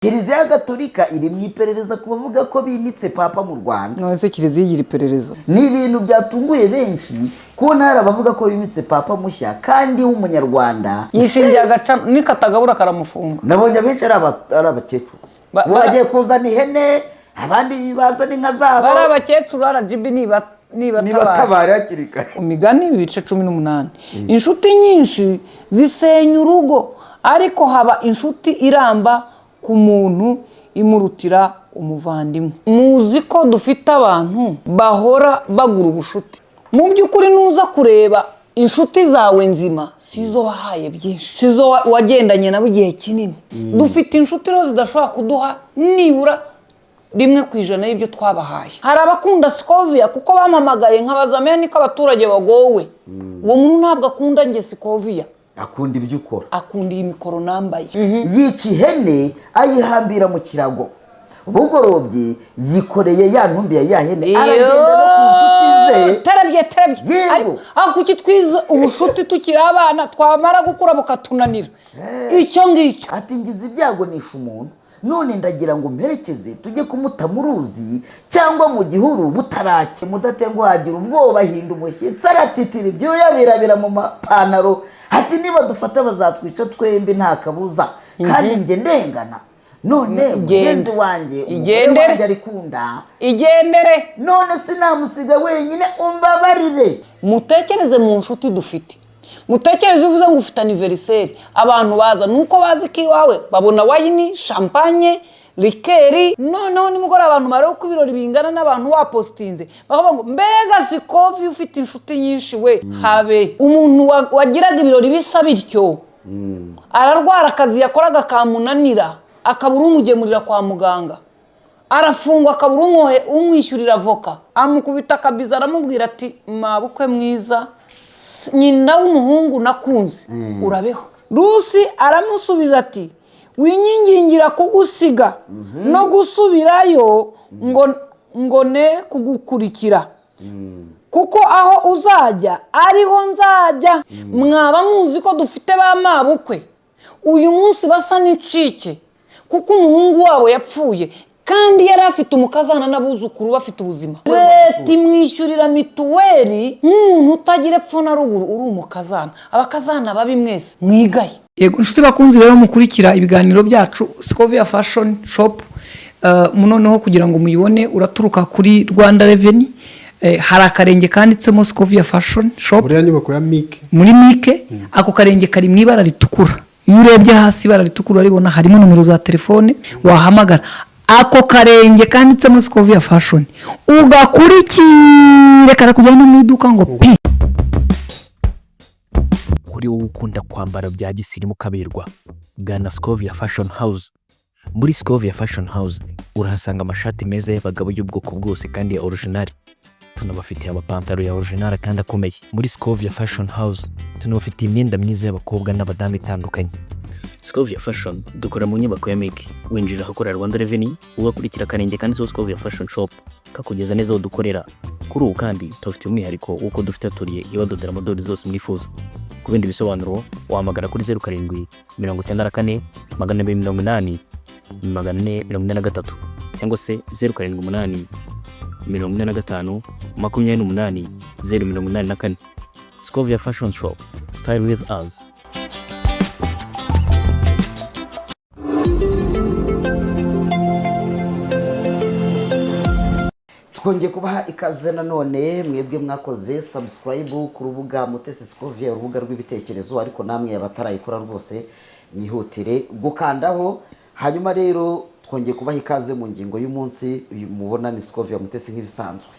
Kiliziya Gatolika iri mu iperereza ku bavuga ko bimitse papa mu Rwanda. None se Kiliziya igira iperereza? Ni ibintu byatunguye benshi kubona hari abavuga ko bimitse papa mushya kandi w'umunyarwanda yishingiye agaca nikatagabura karamufunga. Nabonye benshi ari abakecuru bagiye kuzana ihene, abandi bibazana inka zabo. Bari abakecuru RGB niba tabara hakiri kare. Umigani ibice 18. Inshuti nyinshi zisenya urugo, ariko haba inshuti iramba ku muntu imurutira umuvandimwe. Muzi ko dufite abantu bahora bagura ubushuti. Mu by'ukuri nuza kureba inshuti zawe nzima sizo wahaye byinshi, sizo wagendanye nabo igihe kinini. Dufite inshuti rero zidashobora kuduha nibura 1% y'ibyo twabahaye. Hari abakunda Scovia kuko bamamagaye nk'abazamenya niko abaturage bagowe. Uwo muntu ntabwo akunda nge Scovia. Akunda ibyo ukora, akunda iyi mikoro nambaye. Yica ihene ayihambira mu kirago, bugorobye yikoreye ya ntumbi ya hene aragenda no ku nshuti ze. Terebye kuki twize ubushuti tukiri abana twamara gukura bukatunanira. Icyo ngicyo ati ngize ibyago nisha umuntu, none ndagira ngo mperekeze tujye kumuta mu ruzi cyangwa mu gihuru butarake, mudatengo hagira ubwoba hinda umushyitsi aratitira ibyoya birabira mu mapantaro. Ati niba dufata bazatwica twembi nta kabuza, kandi nge ndengana. None mugenzi wanjye igendere arikunda igendere, none sinamusiga wenyine umbabarire. Mutekereze mu nshuti dufite, mutekereze uvuze ngo ufite anniversaire, abantu baza nuko bazi ki wawe babona wayini, champagne, likeri. Noneho nimugora abantu bareo ku birori bingana n'abantu wapostinze bakavuga ngo mbega Scovia ufite inshuti nyinshi we. Habe umuntu wagiraga ibirori bisa bityo ararwara, akazi yakoraga kamunanira, akabura umugemurira kwa muganga, arafungwa, akabura umwishyurira avoka, amukubita akabiza aramubwira ati mabukwe mwiza nyina w'umuhungu nakunze urabeho. Rusi aramusubiza ati winyingingira kugusiga no gusubirayo ngo ne kugukurikira, kuko aho uzajya ariho nzajya. Mwaba muzi ko dufite ba mabukwe uyu munsi basa n'incike, kuko umuhungu wabo yapfuye kandi yari afite umukazana n'abuzukuru bafite ubuzima. Leta imwishyurira mituweli nk'umuntu utagira epfo na ruguru, uri umukazana. Abakazana babi mwese mwigaye. Yego inshuti bakunzi rero mukurikira ibiganiro byacu Scovia Fashion Shop. Noneho kugira ngo muyibone uraturuka kuri Rwanda Revenue, hari akarenge kanditsemo Scovia Fashion Shop muri nyubako ya Mike, muri Mike. Ako karenge kari mu ibara ritukura, iyo urebye hasi ibara ritukura ribona harimo numero za telefone wahamagara. Ako karenge kanditsemo Scovia Fashion ugakurikire karakujyana mu iduka ngo pi. Kuri wowe ukunda kwambara bya gisirimu kaberwa, gana Scovia Fashion House. Muri Scovia Fashion House urahasanga amashati meza y'abagabo y'ubwoko bwose kandi ya original. Tunabafitiye amapantaro ya original kandi akomeye. Muri Scovia Fashion House tunabafitiye imyenda myiza y'abakobwa n'abadamu itandukanye. Scovia Fashion dukora mu nyubako ya Mike, winjira ahakorera Rwanda Revenue ugakurikira akarenge kandi Scovia Fashion Shop kakugeza neza aho dukorera. Kuri ubu kandi tufite umwihariko uko dufite aturiye ibadodera modeli zose mwifuza. Ku bindi bisobanuro wahamagara kuri 07 94 280 443 cyangwa se 07 45 28 084. Scovia Fashion Shop, style with us. Twongeye kubaha ikaze nanone mwebwe mwakoze subscribe ku rubuga Mutesi Scovia, urubuga rw'ibitekerezo, ariko namwe abatarayikora rwose mwihutire gukandaho. Hanyuma rero twongeye kubaha ikaze mu ngingo y'umunsi. Uyu mubona ni Scovia Mutesi nk'ibisanzwe.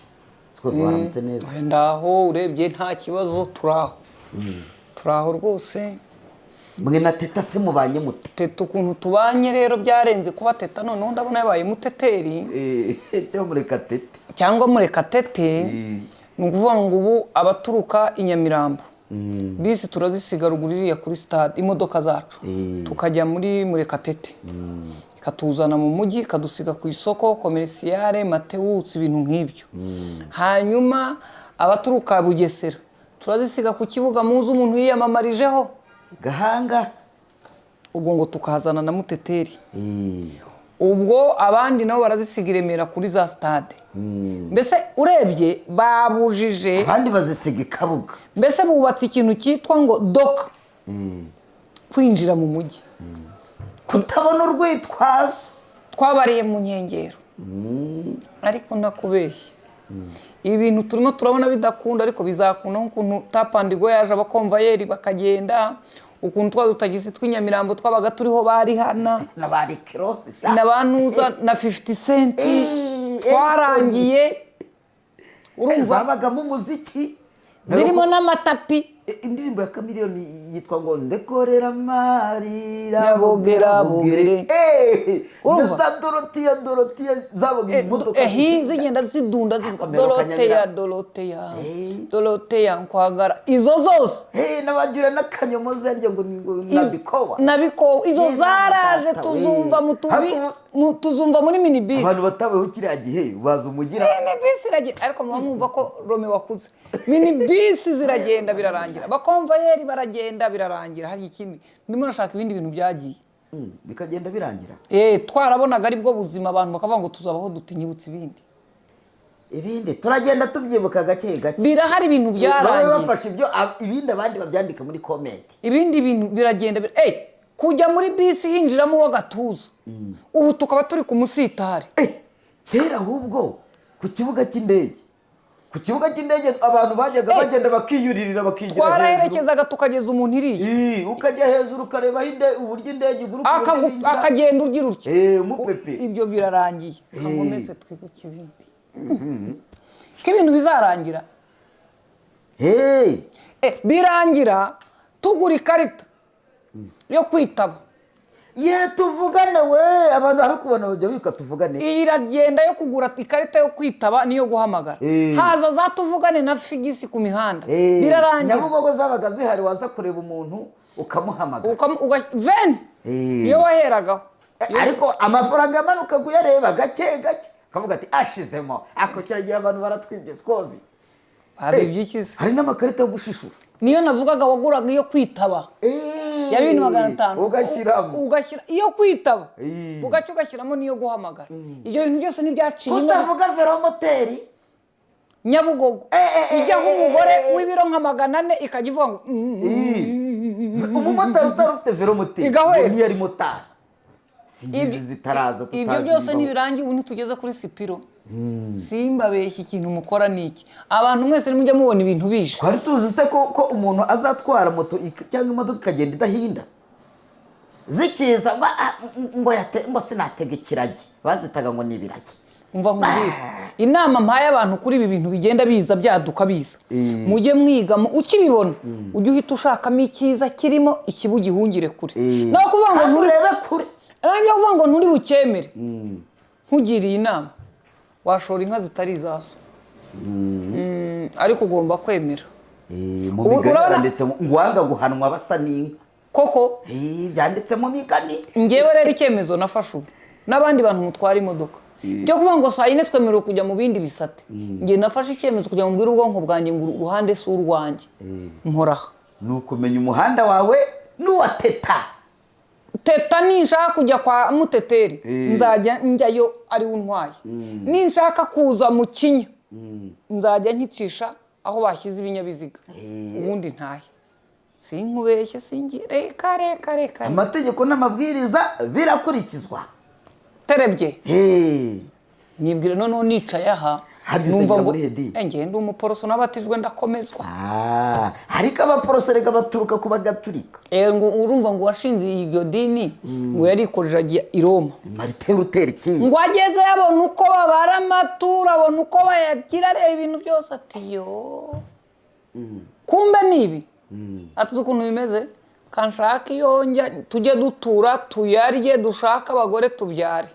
Scovia waramutse neza? Ndaho urebye nta kibazo, turaho rwose. Mwe na Teta se mubanye mute? Teta ukuntu tubanye rero byarenze kuba Teta, none ndabona yabaye muteteri. Cyo mureka Tete cyangwa mureka Tete. Ni ukuvuga ngo ubu abaturuka i Nyamirambo bisi turazisiga ruguririya kuri stade imodoka zacu, tukajya muri mureka Tete, ikatuzana mu mujyi, ikadusiga ku isoko commerciale Matewutsi, ibintu nk'ibyo. Hanyuma abaturuka Bugesera turazisiga ku kibuga muzi umuntu yiyamamarijeho Gahanga, ubwo ngo tukazana na muteteri. ubwo abandi nabo barazisiga i Remera kuri za stade. Mbese urebye babujije abandi bazisiga i Kabuga, mbese bubatse ikintu cyitwa ngo doka kwinjira mu mujyi, kutabona urwitwazo, twabariye mu nkengero. Ariko ndakubeshya ibi bintu turimo turabona bidakunda, ariko bizakunda nk'ukuntu tapandigo yaje abakomvayeri bakagenda, ukuntu twa dutagisi tw'inyamirambo twabaga turiho bari hana n'abari Kirosi n'abanuza na 50 cent twarangiye, urumva zabagamo umuziki zirimo n'amatapi. indirimbo ya Chameleone yitwa ngo ndekorera amarira Yabogera bogere. na za Dorothea zabaga imodoka zigenda zidunda zivuga Dorothea nkwagara, izo zose n'abagira n'akanyomozi yaryo ngo nabikowa izo zaraje tuzumva muri minibisi. abantu batabayeho kiriya gihe baza umugira minibisi iragenda, ariko muba mwumva ko Rome wakuze. Minibisi ziragenda birarangira, abakomvayeri baragenda birarangira. Hari ikindi ndimo nashaka ibindi bintu byagiye bikagenda birangira, twarabonaga ari bwo buzima, abantu bakavuga ngo tuzabaho dutinyibutse ibindi turagenda tubyibuka gake gake. birahari ibintu byarangiye, bafashe ibyo ibindi abandi babyandika muri comment, ibindi bintu biragenda kujya muri bisi hinjiramo w'agatuza. Ubu tukaba turi ku musitari. Kera ahubwo ku kibuga cy'indege abantu bajyaga bagenda bakiyuririra bakigira hejuru, twaraherekezaga tukageza umuntu iriye, ukajya hejuru ukareba uburyo indege akagenda ugira utya umupepe. Ibyo birarangiye, ntabwo mese twibuke ibindi ko ibintu bizarangira. Birangira tugura ikarita yo kwitaba, tuvugane we, abantu hari kubona bajya bika tuvugane. Iragenda yo kugura ikarita yo kwitaba niyo guhamagara. Haza za tuvugane na figisi ku mihanda, birarangira. Nyabugogo zabaga zihari, waza kureba umuntu ukamuhamagara iyo waheragaho. Ariko amafaranga yamanuka kuyareba gake gake, kavuga ati ashizemo ako kiragira abantu baratwibye Scovi. Hari n'amakarita yo gushishura, niyo navugaga waguraga iyo kwitaba ya 2500 ugashyira iyo kwitaba ugashyiramo niyo guhamagara. Ibyo bintu byose ntibyaciye. Utavuga velomoteri Nyabugogo ijyaho umugore w'ibiro nka 400 ikajya ivuga ngo umumotari utari ufite velomoteri niyo ari motari. Ibyo byose nibirangiye, ubu ntitugeze kuri Sipiro. Simbabeshya ikintu mukora niki, abantu mwese nimujya mubona ibintu bije. Twari tuzi se ko umuntu azatwara moto cyangwa imodoka ikagenda idahinda zikiza ngo sinatega ikiragi, bazitaga ngo nibiragi. Umva nkubwire inama mpaye abantu kuri ibi bintu bigenda biza byaduka biza, mujye mwigamo ukibibona ujye uhita ushakamo icyiza kirimo, ikibu gihungire kure. No kuvuga ngo nturebe kure, arangije kuvuga ngo nturi bukemere. Nkugiriye inama, washora inka zitari izaso, ariko ugomba kwemera. Mu migani ndetse ngo wanga guhanwa basa n'inka koko, byanditse mu migani. Ngewe rero icyemezo nafashe ubu n'abandi bantu mutwara imodoka byo kuvuga ngo saa yine twemerewe kujya mu bindi bisate, ngiye nafashe icyemezo kugira ngo mbwire ubwonko bwanjye ngo uruhande si urwanjye, mporaha. Ni ukumenya umuhanda wawe n'uwa teta ninshaka kujya kwa Muteteri nzajya njyayo ari untwaye, ninshaka kuza mu Kinya nzajya nkicisha aho bashyize ibinyabiziga, ubundi ntahe. Sinkubeshye reka amategeko n'amabwiriza birakurikizwa terebye. Nibwire noneho nicaye aha numva ngo ngende umuporoso nabatijwe ndakomezwa. Ariko abaporoso rega baturuka ku bagaturika. Ngo urumva ngo washinze iryo dini ngo yarikojeje i Roma, Martin Luther King ngo ageze yabona uko babara amaturo, abona uko bayagira, areba ibintu byose ati yo kumbe nibi atuze ukuntu bimeze, kanshaka iyo njya tujye dutura tuyarye, dushaka abagore tubyare.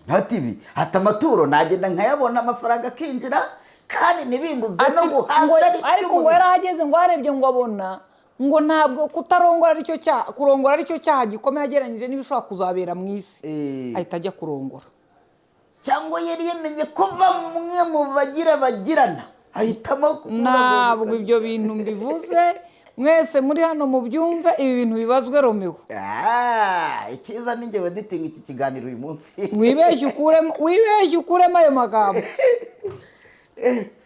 Hatibi hata amaturo nagenda nkayabona amafaranga akinjira kandi nibimbuze no guhaza. Ariko ngo yarahageze ngo arebye ngo abona ngo ntabwo kutarongora aricyo cyaha, kurongora aricyo cyaha gikomeye ageranyije n'ibishobora kuzabera mu isi, ahita ajya kurongora. Cyangwa yari yemenye ko bamwe mu bagirana ahitamo ntabwo ibyo bintu mbivuze mwese muri hano mubyumve ibi bintu bibazwe Romeo. icyiza ni njyewe editing iki kiganiro uyu munsi. wibeshye ukuremo ayo magambo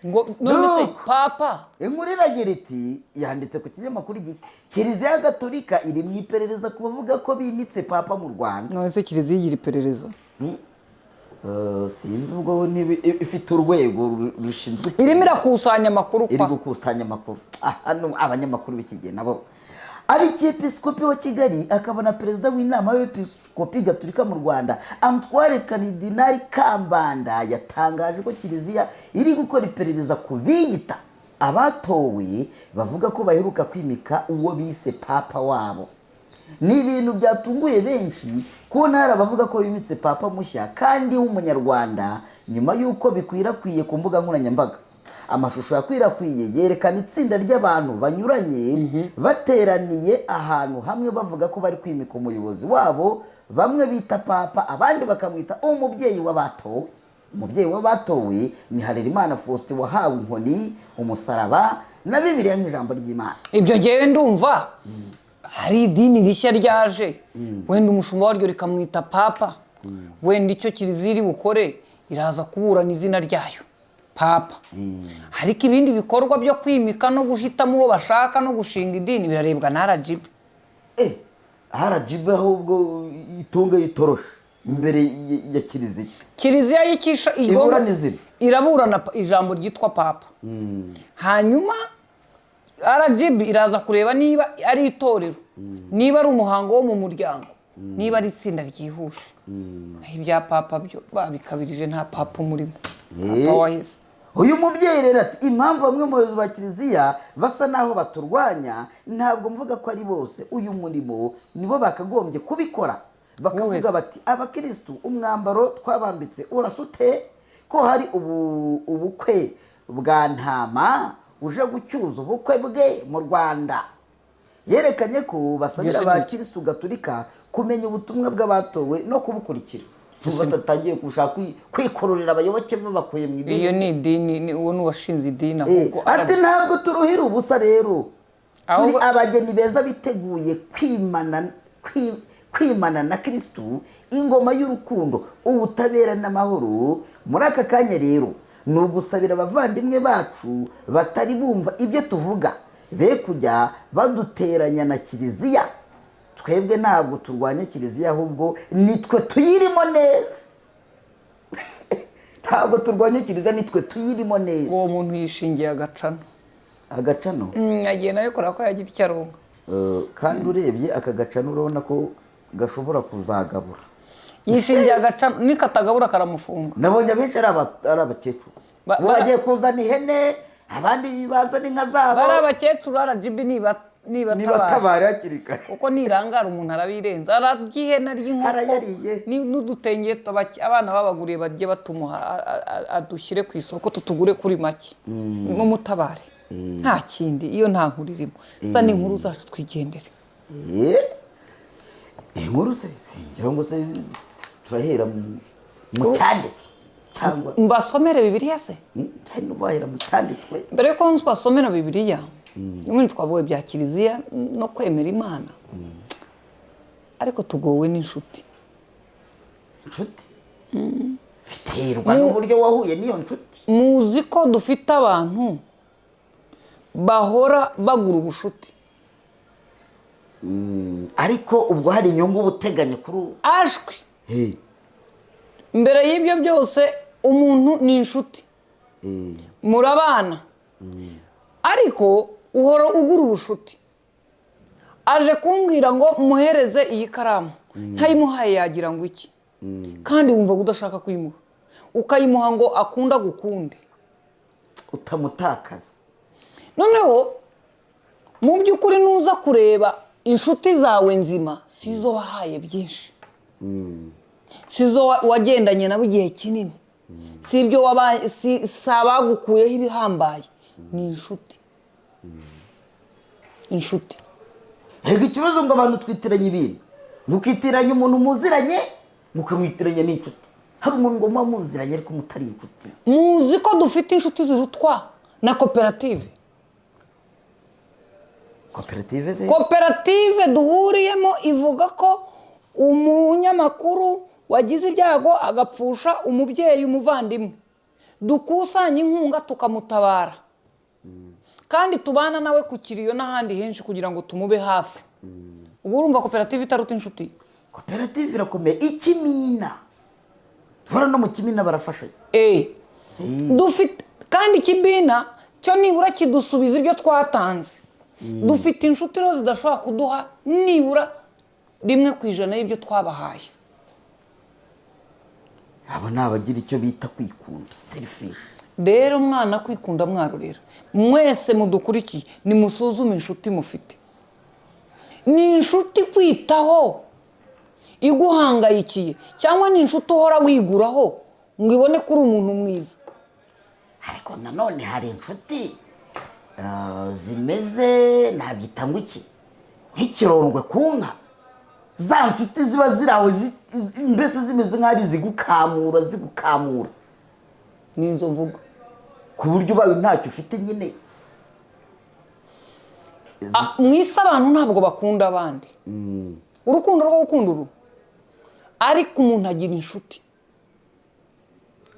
ngo none se papa. inkuru iragira iti yanditse ku kinyamakuru Igihe, Kiliziya Gatolika iri mu iperereza ku bavuga ko bimitse papa mu Rwanda. none se Kiliziya igira iperereza? sinzi ubwo ifite urwego rushinzwe irimo irakusanya amakuru iri gukusanya amakuru. hano abanyamakuru b'ikigeni nabo Arkiyepiskopi wa Kigali akaba na perezida w'inama y'Episkopi Gatolika mu Rwanda Antoine Karidinali Kambanda yatangaje ko Kiliziya iri gukora iperereza ku biyita abatowe bavuga ko baheruka kwimika uwo bise papa wabo. Ni ibintu byatunguye benshi kubona hari abavuga ko bimitse papa mushya kandi w'umunyarwanda nyuma y'uko bikwirakwiye ku mbuga nkoranyambaga. Amashusho yakwirakwiye yerekana itsinda ry'abantu banyuranye bateraniye ahantu hamwe bavuga ko bari kwimika umuyobozi wabo, bamwe bita papa abandi bakamwita umubyeyi w'abatowe. Umubyeyi w'abatowe ni Harerimana Faustin wahawe inkoni, umusaraba na Bibiliya nk'ijambo ry'Imana. ibyo ngewe ndumva hari idini rishya ryaje wenda umushumba waryo rikamwita papa, wenda icyo Kiliziya iri bukore iraza kuburana izina ryayo papa. ariko ibindi bikorwa byo kwimika no guhitamo uwo bashaka no gushinga idini birarebwa na RGB. RGB ahubwo itunga yitoroshe imbere ya Kiliziya. Kiliziya yikisha iraburana ijambo ryitwa papa. hanyuma RGB iraza kureba niba ari itorero, niba ari umuhango wo mu muryango, niba ari itsinda ryihuje. ibya papa byo babikabirije nta papa umurimo. papa wahise uyu mubyeyi rero ati impamvu bamwe mu bayobozi ba Kiliziya basa naho baturwanya ntabwo mvuga ko ari bose, uyu murimo nibo bakagombye kubikora. Bakavuga bati abakirisitu umwambaro twabambitse urasute ko hari ubukwe bwa ntama uje gucyuza ubukwe bwe mu Rwanda. Yerekanye ko basabira abakirisitu Gatolika kumenya ubutumwa bw'abatowe no kubukurikira. batatangiye gushaka kwikororera abayoboke babakuye mu idini. iyo ni idini, uwo ni uwashinze idini. ati ntabwo turuhira ubusa rero, turi abageni beza biteguye kwimana na Kristu, ingoma y'urukundo, ubutabera n'amahoro. Muri aka kanya rero ni ugusabira abavandimwe bacu batari bumva ibyo tuvuga, be kujya baduteranya na Kiliziya. Twebwe ntabwo turwanya Kiliziya, ahubwo nitwe tuyirimo neza. ntabwo turwanya Kiliziya, nitwe tuyirimo neza. uwo muntu yishingiye agacano. Agacano yagiye nayo kora ko yagira icyo aronga. kandi urebye aka gacano urabona ko gashobora kuzagabura. yishingiye agacano, nikatagabura karamufunga. Nabonye abenshi ari abakecuru bagiye kuzana ihene, abandi bazana inka zabo. bari abakecuru RGB nibatabara hakiri kare, kuko nirangara umuntu arabirenza, arabyihena ry'inkoko n'udutenge abana babaguriye bajye batumuha adushyire ku isoko tutugure kuri make. ngo mutabare nta kindi, iyo nta nkuru irimo. zana inkuru zacu twigendere. inkuru se singira ngo se turahera mu cyanditswe cyangwa mbasomere Bibiliya se? cyane bahera mu cyanditswe. mbere ko mbasomera Bibiliya, nimwe twavuye bya Kiliziya no kwemera Imana, ariko tugowe n'inshuti. inshuti biterwa n'uburyo wahuye n'iyo nshuti. muzi ko dufite abantu bahora bagura ubushuti, ariko ubwo hari inyungu ubuteganya kuri ashwi. mbere y'ibyo byose umuntu ni inshuti, murabana, ariko uhora ugura ubushuti. aje kumbwira ngo muhereze iyi karamu, ntayimuhaye yagira ngo iki, kandi wumva udashaka kuyimuha, ukayimuha ngo akunda gukunde, utamutakaza. noneho mu by'ukuri nuza kureba inshuti zawe nzima sizo wahaye byinshi, sizo wagendanye nabo igihe kinini, si ibyo abagukuyeho ibihambaye, ni inshuti. inshuti hega ikibazo ngo abantu twitiranye ibintu, mukitiranya umuntu muziranye mukamwitiranya n'inshuti. hari umuntu ngo muba muziranye ariko mutari inshuti. muzi ko dufite inshuti zirutwa na koperative. koperative duhuriyemo ivuga ko umunyamakuru wagize ibyago agapfusha umubyeyi umuvandimwe dukusanya inkunga tukamutabara kandi tubana nawe ku kiriyo n'ahandi henshi kugira ngo tumube hafi. Ubu urumva koperative itaruta inshuti? Koperative irakomeye. Ikimina hora no mu kimina barafashanya. Dufite kandi ikibina cyo nibura kidusubiza ibyo twatanze. Dufite inshuti rero zidashobora kuduha nibura 1% y'ibyo twabahaye. Abo nabagira icyo bita kwikunda, selfish. Rero mwana kwikunda mwarurira. Mwese mudukurikiye nimusuzume inshuti mufite. Ni inshuti kwitaho iguhangayikiye cyangwa ni inshuti uhora wiguraho ngo ibone kuri umuntu mwiza? Ariko nanone hari inshuti zimeze nabyita ngo iki nk'ikirondwe ku nka. Za nshuti ziba ziraho mbese zimeze nk'ari zigukamura nizo mvuga ku buryo ubaye ntacyo ufite nyine. Mwise abantu ntabwo bakunda abandi. Urukundo rwo gukunda uru ariko umuntu agira inshuti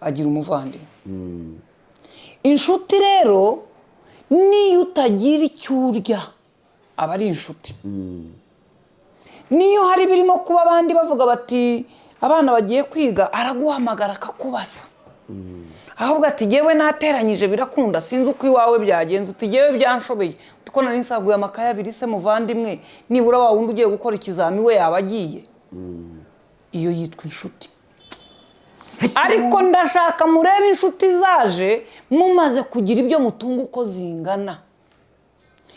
agira umuvandimwe. Inshuti rero niyo utagira icyo urya aba ari inshuti. Niyo hari birimo kuba abandi bavuga bati abana bagiye kwiga araguhamagara akakubaza. Ahubwo ati gewe nateranyije birakunda sinzi uko iwawe byagenze uti gewe byanshobeye uko nari nsaguye amakaye abiri se muvandimwe nibura wa wundi ugiye gukora ikizami we yabagiye. Iyo yitwa inshuti. Ariko ndashaka murebe inshuti zaje mumaze kugira ibyo mutunga uko zingana.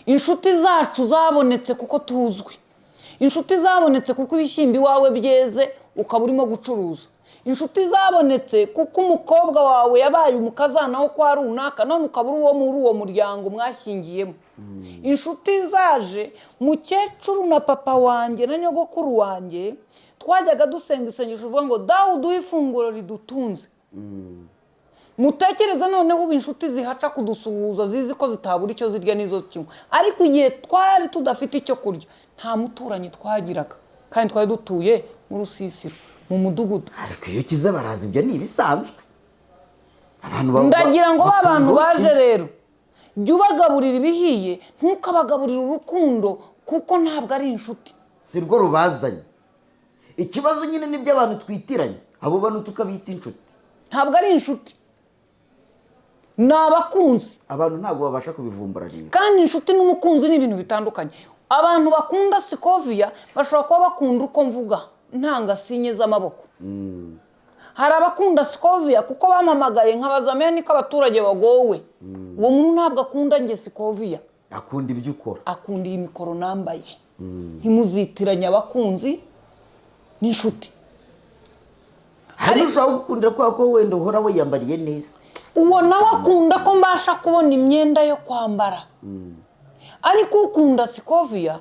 Inshuti zacu zabonetse kuko tuzwi. Inshuti zabonetse kuko ibishyimbi wawe byeze ukaba urimo gucuruza. Inshuti zabonetse kuko umukobwa wawe yabaye umukazana wo kwa runaka none ukaba uri uwo muri uwo muryango mwashyingiyemo. Inshuti zaje mukecuru na papa wanjye na nyogokuru wanjye twajyaga dusenga isengesho uvuga ngo dawe uduhe ifunguro ridutunze. Mutekereza noneho ubu inshuti zihaca kudusuhuza zizi ko zitabura icyo zirya n'izo kinywa. Ariko igihe twari tudafite icyo kurya nta muturanyi twagiraga kandi twari dutuye mu rusisiro mu mudugudu. Ariko iyo kiza barazi ibyo ni ibisanzwe. Ndagira ngo abantu baje rero jya ubagaburira ibihiye ntukabagaburira urukundo kuko ntabwo ari inshuti. Si rwo rubazanye. Ikibazo nyine nibyo abantu twitiranye abo bantu tukabita inshuti. Ntabwo ari inshuti. Nabakunzi. Abantu ntabwo babasha kubivumbura rero. Kandi inshuti n'umukunzi ni ibintu bitandukanye. Abantu bakunda Scovia bashobora kuba bakunda uko mvuga ntanga sinye z'amaboko. Hari abakunda Scovia kuko bamamagaye nk'abazamenya niko abaturage bagowe. Uwo muntu ntabwo akunda nge Scovia. Akunda ibyo ukora. Akunda iyi mikoro nambaye. Ntimuzitiranya abakunzi n'inshuti. Hari ushaka gukundira ko wenda uhora wiyambariye neza. Uwo nawe akunda ko mbasha kubona imyenda yo kwambara. Ariko ukunda Scovia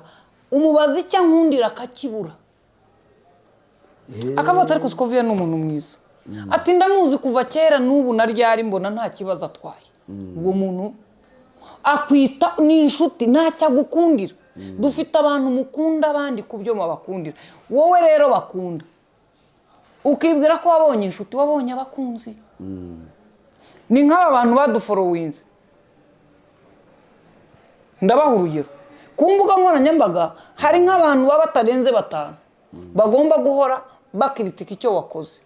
umubaza icyo nkundira akakibura. Akavuga ariko Scovia ni umuntu mwiza. Ati ndamuzi kuva kera n'ubu naryari mbona nta kibazo atwaye. Uwo muntu akwita ni inshuti ntacyo agukundira. Dufite abantu mukunda abandi kubyo mabakundira. Wowe rero bakunda ukibwira ko wabonye inshuti wabonye abakunzi. Ni nk'aba bantu baduforowinze. Ndabaha urugero ku mbuga nkoranyambaga hari nk'abantu baba batarenze 5 bagomba guhora bakiritika icyo wakoze.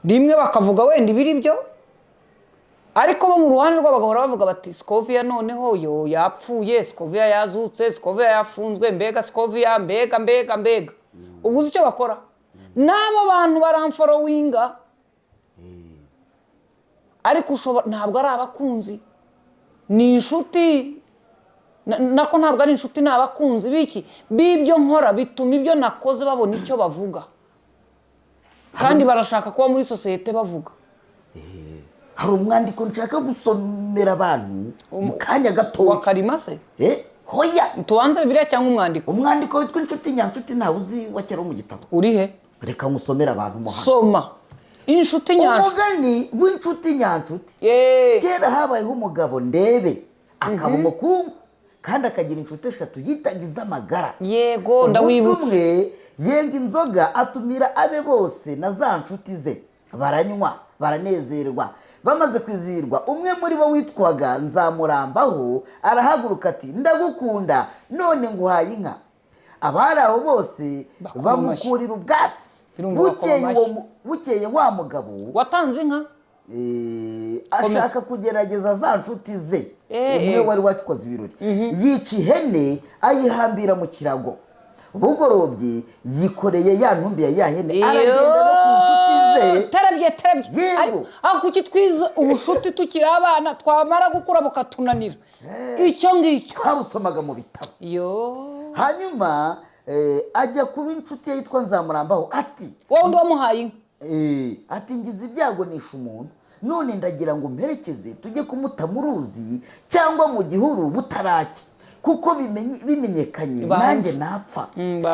Rimwe bakavuga wenda ibiri byo ariko bo mu ruhande rw'abagahora bavuga bati Scovia noneho yo yapfuye, Scovia yazutse, Scovia yafunzwe, mbega Scovia mbega. Ubuze icyo bakora nabo bantu baramforowinga ariko ntabwo ari abakunzi ni inshuti. Nako ntabwo ari inshuti n'abakunzi biki bibyo nkora bituma ibyo nakoze babona icyo bavuga kandi barashaka kuba muri societe bavuga. Hari umwandiko nshaka gusomera abantu mu kanya gato. Wakarima se? Hoya tubanze Bibiliya cyangwa umwandiko witwa inshuti nyanshuti ntawe uzi wa kera mu gitabo. Uri he? Reka ngusomera abantu muhanga. Soma inshuti nyanshuti. Umugani w'inshuti nyanshuti. Kera habayeho umugabo Ndebe akaba umukungu kandi akagira inshuti eshatu yitaga iz'amagara. yego Umunsi ndawibutse. umwe yenga inzoga atumira abe bose na za nshuti ze, baranywa baranezerwa. Bamaze kwizihirwa, umwe muri bo witwaga Nzamurambaho arahaguruka ati ndagukunda none nguhaye inka. Abari aho bose Bakoma amashyi. bamukurira ubwatsi. Birumva bakoma amashyi. Bukeye wa mugabo watanze inka ashaka kugerageza za nshuti ze, umwe eh. wari wakoze ibirori, yica ihene ayihambira mu kirago. Bugorobye yikoreye ya ntumbi ya ya hene aragenda no ku nshuti ze. terabye Yego. aho kuki twize ubushuti tukiri abana twamara gukura bukatunanira icyo ngicyo Twabusomaga mu bitabo. yo Hanyuma ajya kuba inshuti ye yitwa Nzamurambaho ati wowe undi wamuhaye inka ati ngize ibyago nishe umuntu none ndagira ngo mperekeze tujye kumuta mu ruzi cyangwa mu gihuru butaracya, kuko bimenyekanye nanjye napfa.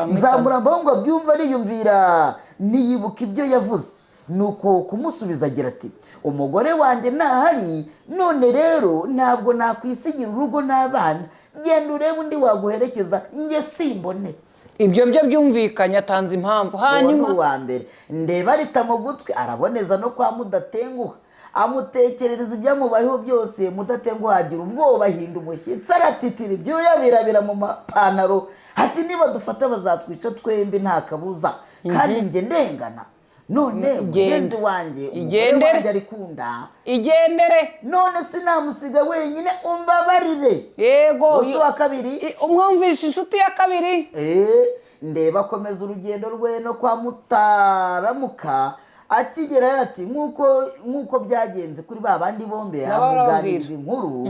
Nzamurambaho ngo abyumve ariyumvira ntiyibuka ibyo yavuze, nuko kumusubiza agira ati umugore wanjye ntahari, none rero ntabwo nakwisigira urugo n'abana, genda urebe undi waguherekeza njye simbonetse. ibyo byo byumvikanye, atanze impamvu. Hanyuma uwa mbere ndeba arita mu gutwi araboneza no kwa Mudatenguha, amutekerereza ibyamubayeho byose. Mudatenguha agira ubwoba ahinda umushyitsi aratitira ibyuya birabira mu mapantaro ati niba dufata bazatwica twembi nta kabuza, kandi njye ndengana. None mugenzi wanjye umugore wanjye arikunda, igendere none sinamusiga wenyine umbabarire. yego Gusa wa kabiri umwumvisha inshuti ya kabiri ndeba akomeza urugendo rwe no kwa Mutaramuka. Akigerayo ati nk'uko byagenze kuri ba bandi bombi amuganirira inkuru.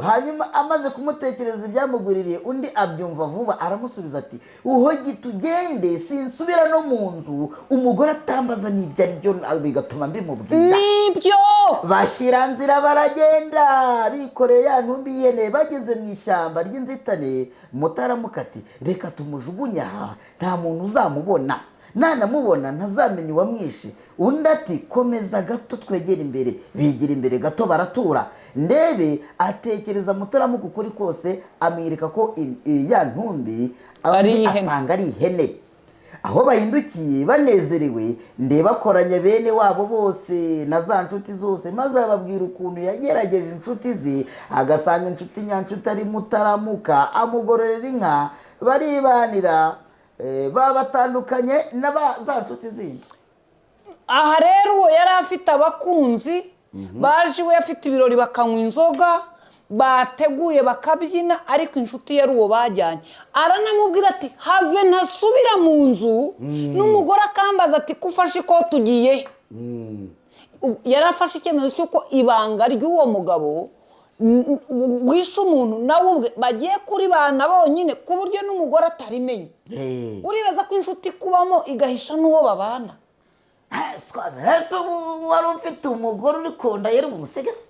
Hanyuma amaze kumutekereza ibyamugwiririye, undi abyumva vuba aramusubiza ati uhogi tugende sinsubira no mu nzu umugore atambaza n'ibyo ari byo, bigatuma mbimubwira. nibyo Bashyira nzira baragenda bikoreye ya ntumbi y'ihene. Bageze mu ishyamba ry'inzitane, Mutaramuka ati reka tumujugunye aha nta muntu uzamubona, nanamubona ntazamenya uwamwishe. Undi ati komeza gato twegera imbere. Bigira imbere gato baratura. Ndebe atekereza Mutaramuka ukuri kose, amwereka ko ya ntumbi asanga ari ihene. Aho bahindukiye banezerewe, ndeba akoranya bene wabo bose na za nshuti zose, maze ababwira ukuntu yagerageje inshuti ze agasanga inshuti nyanshuti ari Mutaramuka, amugororera inka baribanira. Babatandukanye na za nshuti zindi. aha rero uwo yari afite abakunzi baje iwe, afite ibirori bakanywa inzoga, bateguye bakabyina, ariko inshuti yari uwo bajyanye. Aranamubwira ati have ntasubira mu nzu, n'umugore akambaza ati kufashe ko tugiye. Yari afashe icyemezo cy'uko ibanga ry'uwo mugabo wishe umuntu nawe ubwe bagiye kuri bana bonyine, ku buryo n'umugore atarimenye. Uribaza ko inshuti kubamo igahisha n'uwo babana. wari ufite umugore uri kunda yari bumusegese,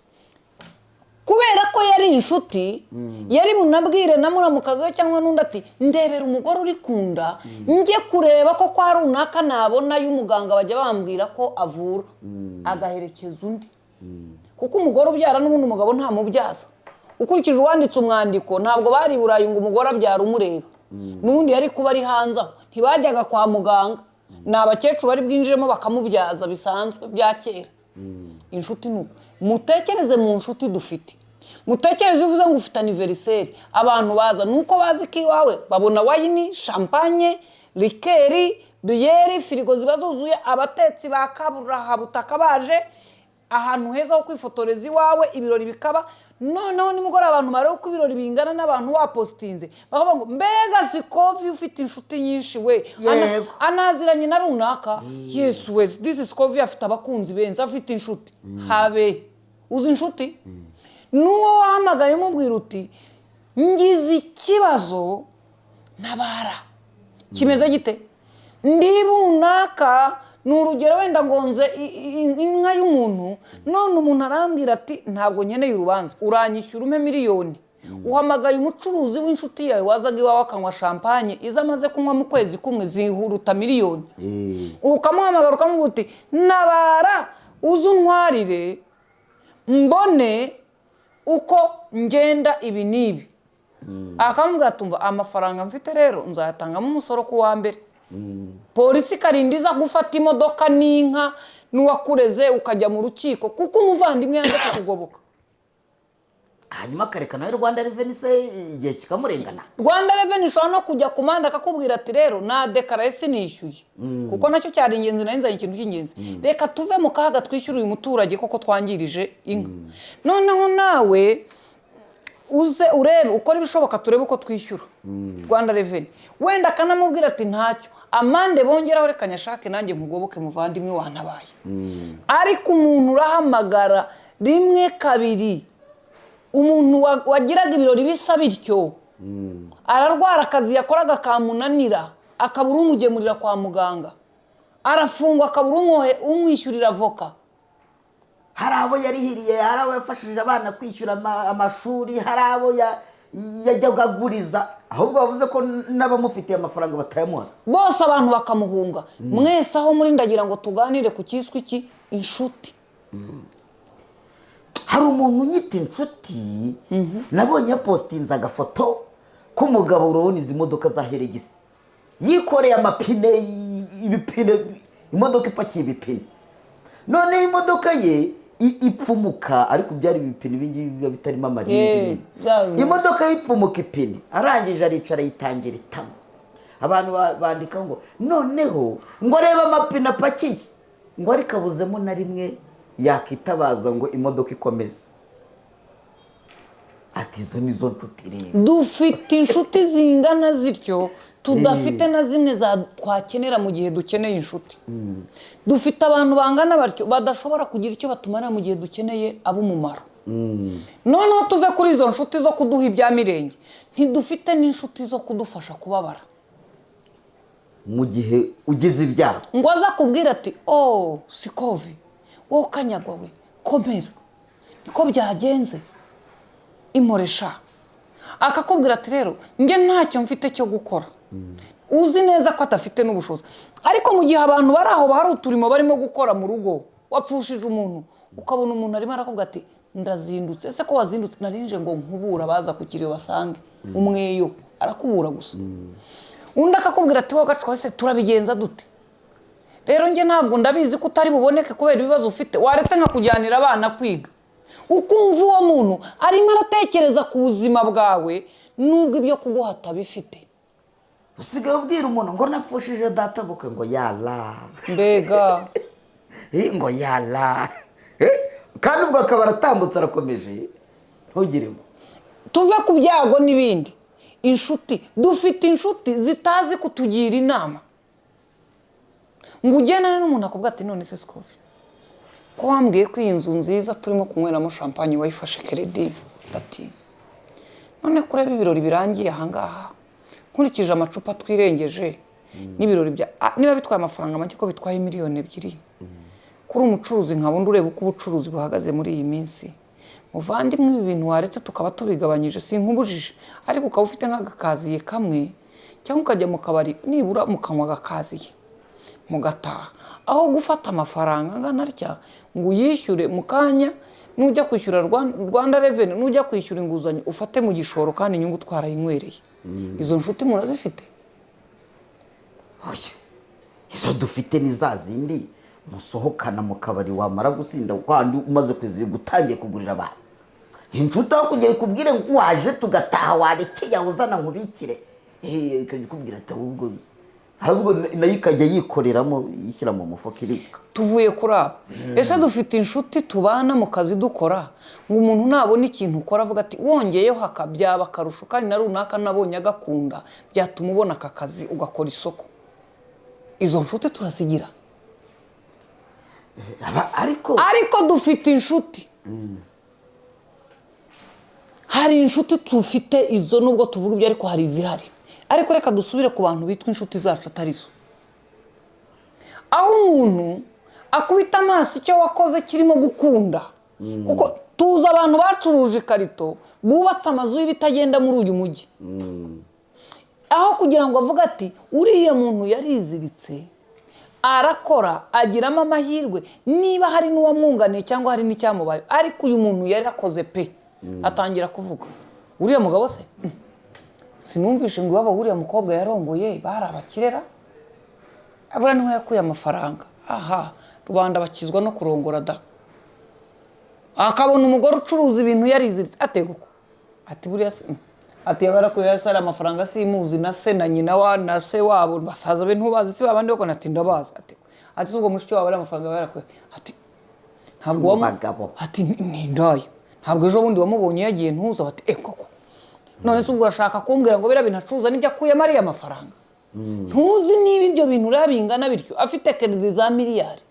kubera ko yari inshuti yari bunabwire na muramukazi we cyangwa n'undi ati ndebera umugore uri kunda njye kureba ko kwa runaka nabona y'umuganga bajya bambwira ko avura, agaherekeza undi. Kuko umugore ubyara n'ubundi umugabo nta mubyaza. Ukurikije uwanditse umwandiko ntabwo bari i Burayi ngo umugore abyara umureba, n'ubundi yari kuba ari hanze aho, ntibajyaga kwa muganga. Ni abakecuru bari bwinjiremo bakamubyaza bisanzwe bya kera. Inshuti nuko mutekereze mu nshuti dufite, mutekereze uvuze ngo ufite anniversaire, abantu baza nuko bazi ko iwawe babona wayini, champagne, likeri, bière, firigo ziba zuzuye, abatetsi ba kaburahabutaka baje, ahantu heza ho kwifotoreza iwawe, ibirori bikaba. Noneho nimugora abantu bareba uko ibirori bingana n'abantu wapostinze, bakavuga ngo mbega Sikovi ufite inshuti nyinshi we, anaziranye na runaka. Yes we, this is Sikovi afite abakunzi benzi, afite inshuti. Habe uzi inshuti n'uwo wahamagaye umubwira uti ngize ikibazo ntabara, kimeze gite, ndi runaka. Ni urugero wenda ngonze inka y'umuntu, none umuntu arambwira ati ntabwo nkeneye urubanza, uranyishyura umpe miliyoni. Uhamagaye umucuruzi w'inshuti yawe wazaga iwawe akanywa champagne iza amaze kunywa mu kwezi kumwe zihuruta miliyoni. Ukamuhamagara ukamubwira uti nabara uze untwarire mbone uko ngenda ibi n'ibi. akamubwira tumva amafaranga mfite rero nzayatangamo umusoro ku wa mbere. Polisi ikarinda iza gufata imodoka n'inka n'uwakureze ukajya mu rukiko kuko umuvandimwe yanze kukugoboka. hanyuma akareka nawe Rwanda Revenue se igihe kikamurengana. Rwanda Revenue ishobora no kujya ku manda akakubwira ati rero na dekaraye sinishyuye kuko nacyo cyari ingenzi nari nzanye ikintu cy'ingenzi, reka tuve mu kaga twishyura uyu muturage koko twangirije inka. Noneho nawe uze urebe ukora ibishoboka turebe uko twishyura Rwanda Revenue. Wenda akanamubwira ati ntacyo amande bongeraho reka nyashake nanjye nkugoboke muvandimwe wantabaye. Ariko umuntu urahamagara rimwe kabiri, umuntu wagiraga ibirori bisa bityo ararwara akazi yakoraga kamunanira akabura umugemurira kwa muganga, arafungwa akabura umwishyurira avoka. Hari abo yarihiriye, hari abo yafashije abana kwishyura amashuri, hari abo yajyaga aguriza, ahubwo bavuze ko n'abamufitiye amafaranga batayamuhaza bose abantu bakamuhunga. Mwese aho muri ndagira ngo tuganire ku cyiswe iki inshuti. Hari umuntu unyita inshuti nabonye yapostinze agafoto k'umugabo urabona izi modoka za Heregisi yikoreye amapine, ibipine, imodoka ipakiye ibipine, none imodoka ye ipfumuka ariko byari ibipine ibingibi biba bitarimo amaringi. Imodoka yipfumuka ipine, arangije aricara yitangira itama. Abantu bandika ngo noneho ngo reba amapine apakiye ngo ariko abuzemo na rimwe yakitabaza ngo imodoka ikomeze. Ati izo nizo nshuti rero. Dufite inshuti zingana zityo tudafite na zimwe za twakenera mu gihe dukeneye inshuti. Dufite abantu bangana batyo badashobora kugira icyo batumara mu gihe dukeneye ab'umumaro. Noneho tuve kuri izo nshuti zo kuduha ibya mirenge, ntidufite n'inshuti zo kudufasha kubabara mu gihe ugize ibyaha. Ngo aza kubwira ati oh Sikovi wowe kanyagwa we komera niko byagenze imoresha, akakubwira ati rero njye ntacyo mfite cyo gukora. Uzi neza ko atafite n'ubushobozi, ariko mu gihe abantu bari aho bahari uturimo barimo gukora mu rugo, wapfushije umuntu ukabona umuntu arimo arakubwira ati ndazindutse. Ese ko wazindutse? Narinje ngo nkubura baza ku kiriyo basange umweyo, arakubura gusa. Undi akakubwira ati wowe gacwa ese turabigenza dute? Rero njye ntabwo ndabizi ko utari buboneke kubera ibibazo ufite, waretse nka kujyanira abana kwiga. Ukumva uwo muntu arimo aratekereza ku buzima bwawe nubwo ibyo kuguha atabifite. Usigaye ubwira umuntu ngo napfushije data buke ngo yala mbega ngo yala kandi ubwo akaba aratambutse arakomeje ntugiremo. Tuve ku byago n'ibindi. Inshuti, dufite inshuti zitazi kutugira inama. Ngo ugendane n'umuntu akubwira ati none se Sikovi ko wambwiye ko iyi nzu nziza turimo kunyweramo champagne wayifashe credit, ati none kureba ibirori birangiye ahangaha nkurikije amacupa twirengeje n'ibirori bya niba bitwaye amafaranga make ko bitwaye miliyoni 2 kuri umucuruzi nkabundi ureba uko ubucuruzi buhagaze muri iyi minsi, muvandimwe ibi bintu waretse tukaba tubigabanyije sinkubujije, ariko ukaba ufite nk'agakaziye kamwe cyangwa ukajya mu kabari nibura mukanywa agakaziye mugataha, aho gufata amafaranga angana atya ngo uyishyure mu kanya nujya kwishyura Rwanda Revenue, nujya kwishyura inguzanyo ufate mu gishoro kandi inyungu twarayinywereye. Izo nshuti murazifite? Oya, izo dufite ni za zindi musohokana mu kabari wamara gusinda kwandi umaze gutangiye kugurira abantu. Inshuti aho kugiye kubwire ngo waje tugataha warekeye uzana nkubikire ikakubwira ati ahubwo nayo ikajya yikoreramo yishyira mu mufuka irika. Tuvuye kuri abo, ese dufite inshuti tubana mu kazi dukora ngo umuntu nabona ikintu ukora avuga ati wongeyeho hakabyaba akarusho kandi na runaka nabonye agakunda byatuma ubona aka kazi ugakora isoko. Izo nshuti turasigira. Ariko dufite inshuti. Hari inshuti tufite izo nubwo tuvuga ibyo ariko hari izihari. Ariko reka dusubire ku bantu bitwa inshuti zacu atarizo. Aho umuntu akubita amaso icyo wakoze kirimo gukunda. Kuko tuza abantu bacuruje ikarito bubatse amazu y'ibitagenda muri uyu mujyi. Aho kugira ngo avuga ati uriya muntu yariziritse arakora agiramo amahirwe niba hari n'uwamwunganiye cyangwa hari n'icyamubaye, ariko uyu muntu yarakoze pe atangira kuvuga uriya mugabo se sinumvishe ngo iwabo wuriya mukobwa yarongoye bari abakirera abura niho yakuye amafaranga. Aha rubanda bakizwa no kurongora da. Akabona umugore ucuruza ibintu yariziritse ateguko ati buriya se ati yabarakuye yasara amafaranga simuzi na se na nyina wa na se wabo basaza be ntubazi si babandi bako natinda baza ati ubwo mushiki wabo amafaranga yabarakuye ati ntabwo bagabo ati ni ndayo ntabwo ejo bundi wamubonye yagiye ntuza bati koko none se ubwo urashaka kumbwira ngo bira binacuza nibyo akuye mariya amafaranga ntuzi niba ibyo bintu rabingana bityo afite credit za miliyari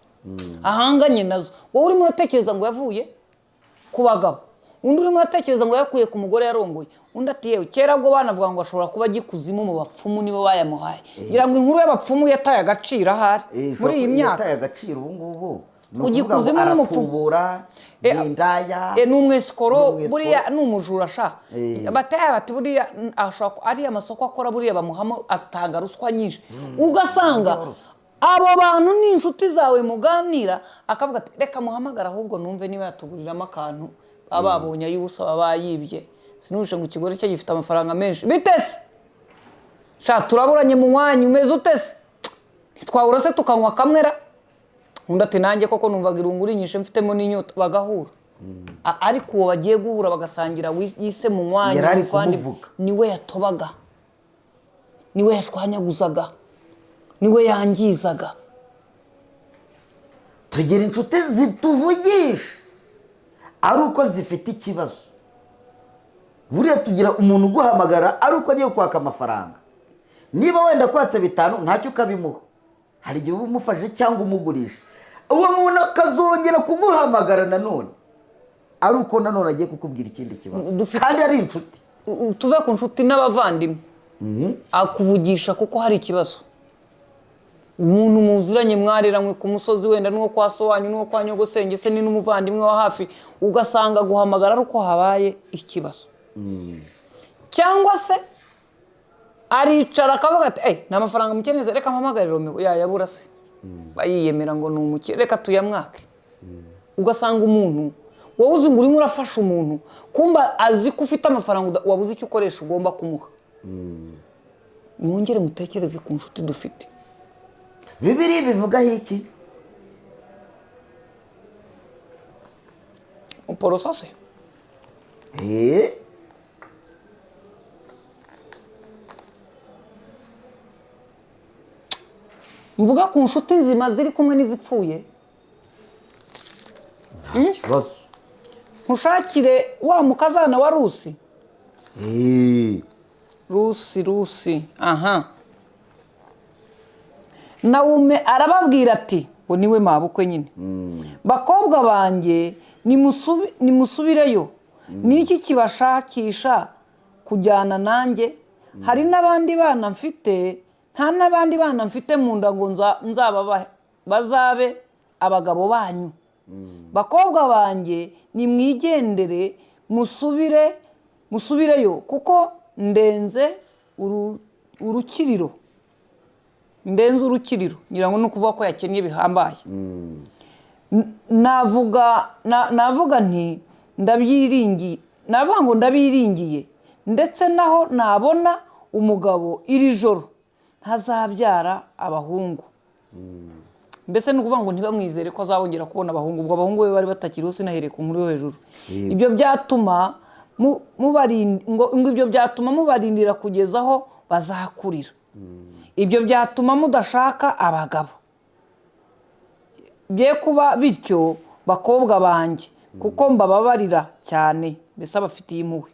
ahanganye nazo wowe urimo uratekereza ngo yavuye ku bagabo undi urimo uratekereza ngo yakuye ku mugore yarongoye undi ati yewe kera bwo banavuga ngo ashobora kuba gikuzimu mu bapfumu nibo bayamuhaye ngira ngo inkuru y'abapfumu yataye agaciro ahari muri iyi myaka yataye agaciro ubu ngubu kugikuzimu aratubura indaya n'umwesikoro buriya n'umujura sha bataya bati buriya ashaka ari amasoko akora buriya bamuhamo atanga ruswa nyinshi ugasanga abo bantu ni inshuti zawe muganira akavuga ati reka muhamagara ahubwo numve niba yatuguriramo akantu bababonye ayubusa babayibye sinubishe ngo ikigore cye gifite amafaranga menshi bitese sha turaburanye mu mwanya umeze utese twahura se tukanywa kamwera undi ati nanjye koko numvaga irungu rinyishe mfitemo n'inyota bagahura ariko uwo bagiye guhura bagasangira yise mu mwanya niwe yatobaga niwe yashwanyaguzaga niwe yangizaga. tugira inshuti zituvugisha ari uko zifite ikibazo buriya tugira umuntu uguhamagara ari uko agiye kwaka amafaranga niba wenda kwatse 5 ntacyo ukabimuha hari igihe umufashe cyangwa umugurisha uwo muntu akazongera kuguhamagara nanone ari uko nanone agiye kukubwira ikindi kibazo kandi ari inshuti tuve ku nshuti n'abavandimwe akuvugisha kuko hari ikibazo umuntu muziranye mwariranywe ku musozi wenda n'uwo kwa so wanyu n'uwo kwa nyogosenge se ni n'umuvandimwe wa hafi ugasanga guhamagara ari uko habaye ikibazo cyangwa se aricara akavuga ati nta mafaranga mukeneze reka mpamagarire Romeo yayabura se bayiyemera ngo ni umukire reka tuyamwake ugasanga umuntu wowe uzi ngo urimo urafasha umuntu kumba azi ko ufite amafaranga wabuze icyo ukoresha ugomba kumuha mwongere mutekereze ku nshuti dufite. Bibiri bivuga iki uporosa se mvuga ku nshuti nzima ziri kumwe n'izipfuye ntushakire wa mukazana wa Rusi Rusi aha Naume arababwira ati ngo niwe mabukwe nyine bakobwa banjye nimusubireyo niki kibashakisha kujyana nanjye hari n'abandi bana mfite nta n'abandi bana mfite mu nda ngo nzaba bazabe abagabo banyu bakobwa banjye nimwigendere musubireyo kuko ndenze urukiriro ngira ngo nukuvuga ko yakennye bihambaye navuga nti ndabiringiye ndetse naho nabona umugabo iri joro ntazabyara abahungu mbese nukuvuga ngo ntibamwizere ko azabongera kubona abahungu ubwo abahungu be bari batakiriho sinahereye ku nkuru yo hejuru ibyo byatuma ibyo byatuma mubarindira kugeza aho bazakurira ibyo byatuma mudashaka abagabo bye kuba bityo bakobwa banjye kuko mbababarira cyane mbese abafitiye impuhwe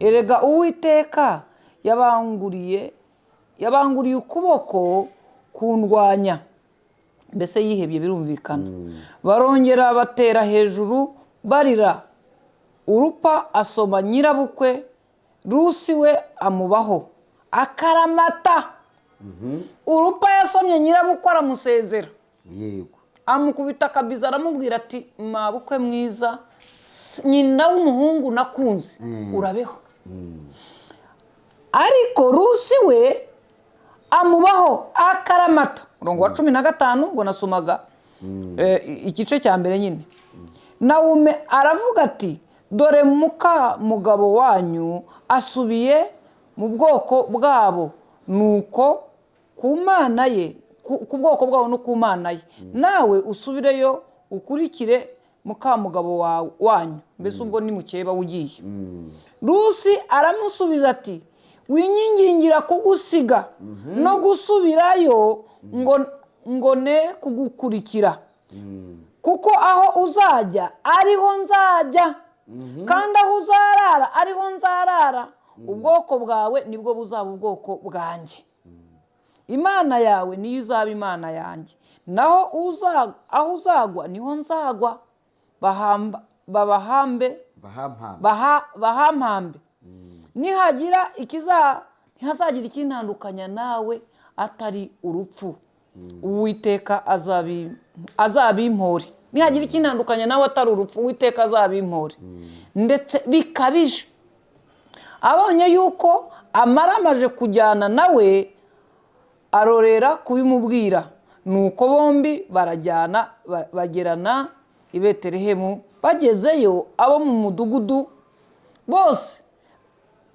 erega Uwiteka yabanguriye ukuboko kundwanya mbese yihebye birumvikana barongera batera hejuru barira urupa asoma nyirabukwe Rusi we amubaho akaramata urupa yasomye nyirabukwe aramusezera yego amukubita akabiza aramubwira ati mabukwe mwiza nyina w'umuhungu nakunze urabeho ariko Rusi we amubaho akaramata murongo wa 15 ngo nasomaga igice cya mbere nyine Naume aravuga ati dore muka mugabo wanyu asubiye mu bwoko bwabo nuko ku mana ye ku bwoko bwabo no ku mana ye nawe usubireyo ukurikire mukamugabo wanyu mbese ubwo ni mukeba ugiye Rusi aramusubiza ati winyingingira kugusiga no gusubirayo ngo ne kugukurikira kuko aho uzajya ariho nzajya kandi aho uzarara ariho nzarara ubwoko bwawe nibwo buzaba ubwoko bwanjye imana yawe niyo izaba imana yanjye naho aho uzagwa niho nzagwa bahampambe ntihazagira ikintandukanya nawe atari urupfu uwiteka azabimpore nihagira ikintandukanya nawe atari urupfu uwiteka azabimpore ndetse bikabije abonye yuko amaze kujyana nawe arorera kubimubwira nuko bombi barajyana bagerana i Betelehemu bagezeyo abo mu mudugudu bose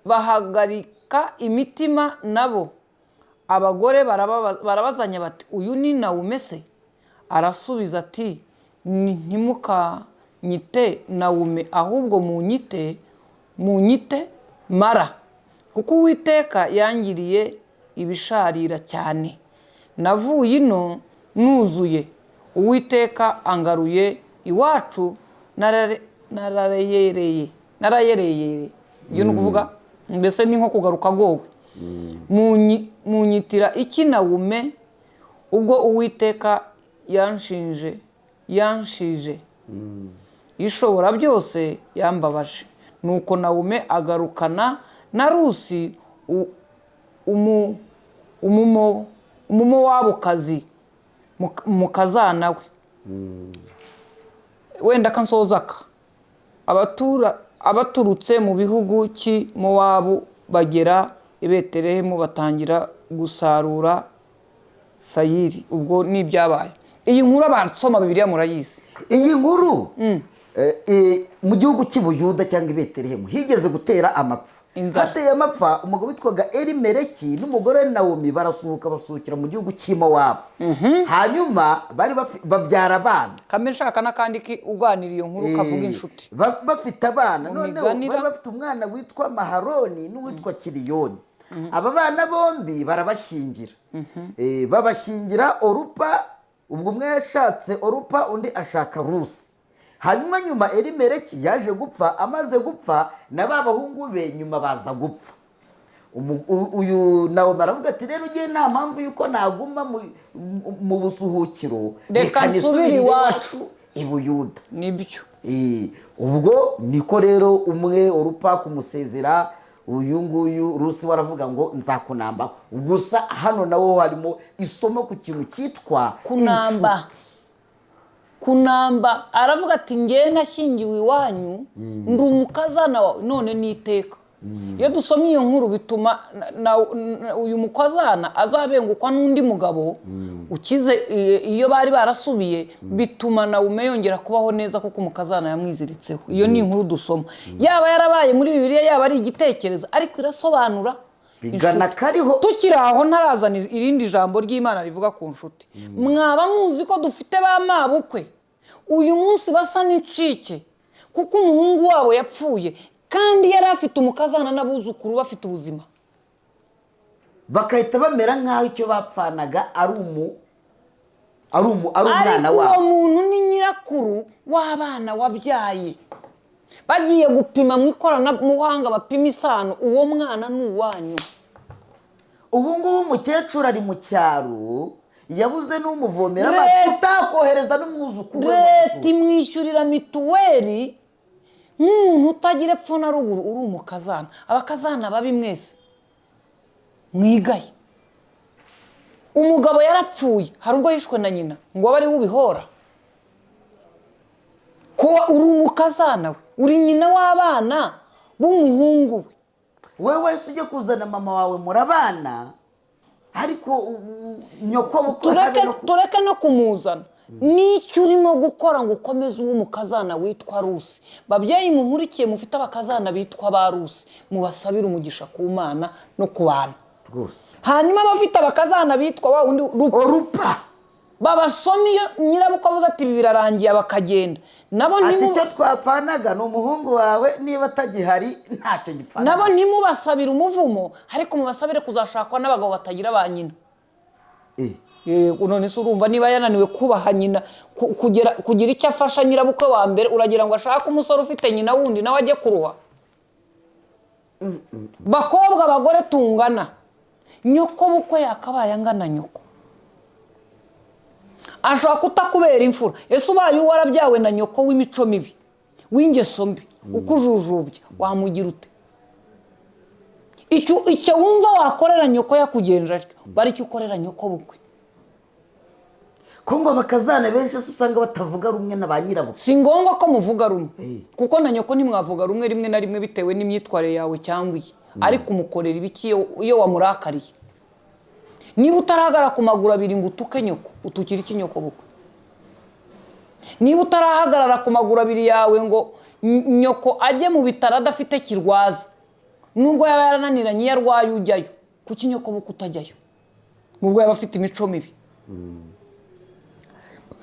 bahagarika imitima nabo abagore barabazanya bati uyu ni Nawume se arasubiza ati ntimukanyite Nawume ahubwo munyite Mara kuko Uwiteka yangiriye ibisharira cyane navuye ino nuzuye Uwiteka angaruye iwacu narayereye iyo ni ukuvuga mbese ni nko kugaruka agowe munyitira iki Nawume ubwo Uwiteka yanshije ishobora byose yambabaje nuko Nawume agarukana na Rusi umumowabukazi mukazana we wenda kansozaka abaturutse mu bihugu cy'Imowabu bagera i Betelehemu batangira gusarura sayiri ubwo ni ibyabaye iyi nkuru abasoma Bibiliya murayizi iyi nkuru mu gihugu cy'Ubuyuda cyangwa i Betelehemu higeze gutera amapfa hateye amapfa umugabo witwaga Elimeleki n'umugore Nawumi barasuhuka basukira mu gihugu cy'Imowabu hanyuma bari babyara abana kameshaka n'akandi uganira iyo nkuru kavuga inshuti bafite abana noneho bari bafite umwana witwa Maharoni n'uwitwa Kiriyoni aba bana bombi barabashingira babashingira Orupa ubwo umwe yashatse Orupa undi ashaka Rusi hanyuma nyuma Elimeleki yaje gupfa amaze gupfa na ba bahungu be nyuma baza gupfa uyu nawe baravuga ati rero ugiye nta mpamvu yuko naguma mu busuhukiro reka nsubire iwacu i Buyuda nibyo ubwo niko rero umwe Orupa kumusezera uyu nguyu Rusi waravuga ngo nzakunamba gusa hano nawo harimo isomo ku kintu cyitwa kunamba aravuga ati ngewe nashyingiwe iwanyu ndi umukazana wawe none niteka iyo dusomye iyo nkuru bituma uyu mukazana azabengukwa n'undi mugabo ukize iyo bari barasubiye bituma Nawume yongera kubaho neza kuko umukazana yamwiziritseho iyo ni inkuru dusoma yaba yarabaye muri Bibiliya yaba ari igitekerezo ariko irasobanura bigana kariho tukiri aho ntarazana irindi jambo ry'Imana rivuga ku nshuti mwaba muzi ko dufite ba mabukwe uyu munsi basa n'incike kuko umuhungu wabo yapfuye kandi yari afite umukazana n'abuzukuru bafite ubuzima bakahita bamera nk'aho icyo bapfanaga ari umwana wabo ariko uwo muntu ni nyirakuru w'abana wabyaye bagiye gupima mu ikoranabuhanga bapima isano uwo mwana ni uwanyu ubu ngubu umukecuru ari mu cyaro yabuze n'umuvomera amazi tutakohereza n'umwuzukuru leta imwishyurira mituweli nk'umuntu utagira epfo na ruguru uri umukazana abakazana babi mwese mwigaye umugabo yarapfuye hari ubwo yishwe na nyina ngo abe ari we ubihora ko uri umukazana we uri nyina w'abana b'umuhungu we wese ujye kuzana mama wawe murabana ariko nyoko tureke no kumuzana n'icyo urimo gukora ngo ukomeze uwo umukazana witwa Rusi. Babyeyi munkurikiye mufite abakazana bitwa ba Rusi, mubasabire umugisha ku Mana no ku bantu rwose. hanyuma abafite abakazana bitwa wa undi Rupa babasoma iyo nyirabukwe avuze ati ibi birarangiye bakagenda nabo ati icyo twapfanaga ni umuhungu wawe, niba atagihari ntacyo gipfana. nabo ntimubasabire umuvumo, ariko mubasabire kuzashakwa n'abagabo batagira ba nyina. None se urumva niba yananiwe kubaha nyina kugira icyo afasha nyirabukwe wa mbere, uragira ngo ashake umusore ufite nyina wundi nawe ajye kuruha? Bakobwa abagore tungana, nyoko bukwe yakabaye angana nyoko. Ashobora kutakubera imfura. Ese ubaye warabyawe na nyoko w'imico mibi, w'ingeso mbi, ukujujubya, wamugira ute? Icyo wumva wakorera nyoko yakugenje atyo, bari icyo ukorera nyoko bukwe. Ko ngo abakazana benshi usanga batavuga rumwe na ba nyirabukwe. Si ngombwa ko muvuga rumwe, kuko na nyoko ntimwavuga rumwe rimwe na rimwe bitewe n'imyitwarire yawe cyangwa iye, ariko umukorera ibiki iyo wamurakariye? Niba utarahagara ku maguru abiri ngo utuke nyoko, utukira iki nyoko bukwe? Niba utarahagarara ku maguru abiri yawe ngo nyoko ajye mu bitaro adafite kirwaza, nubwo yaba yarananiranye iyo arwaye ujyayo, kuki nyoko bukwe utajyayo nubwo yaba afite imico mibi?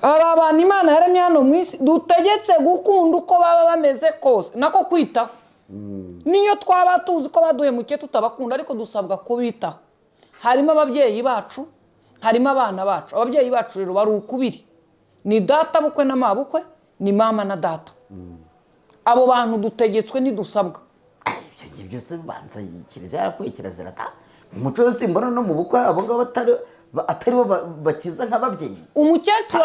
Hari abantu Imana yaremye hano mu isi dutegetse gukunda uko baba bameze kose, nako kwitaho. Niyo twaba tuzi ko baduhemukiye tutabakunda, ariko dusabwa kubitaho. Harimo ababyeyi bacu, harimo abana bacu. Ababyeyi bacu rero bari ukubiri, ni data bukwe na mabukwe, ni mama na data. Abo bantu dutegetswe ntidusabwa. Ibyo byose banza Kiliziya yarakwiye kirazira ta umuco wose mbona no mu bukwe abo ngabo atari bo bakiza nk'ababyeyi. Umukecuru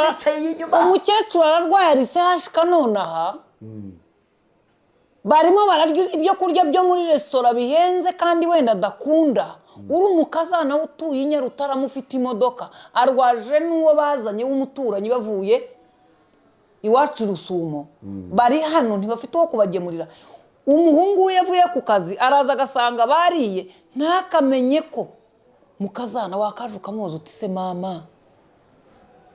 ararwaye arisehashika nonaha, barimo bararya ibyo kurya byo muri resitora bihenze kandi wenda adakunda. Uri umukazana utuye Nyarutarama ufite imodoka, arwaje n'uwo bazanye w'umuturanyi bavuye iwacu Rusumo, bari hano ntibafite uwo kubagemurira. Umuhungu we yavuye ku kazi araza agasanga bariye, ntakamenye ko mukazana wakaje ukamubaza uti se mama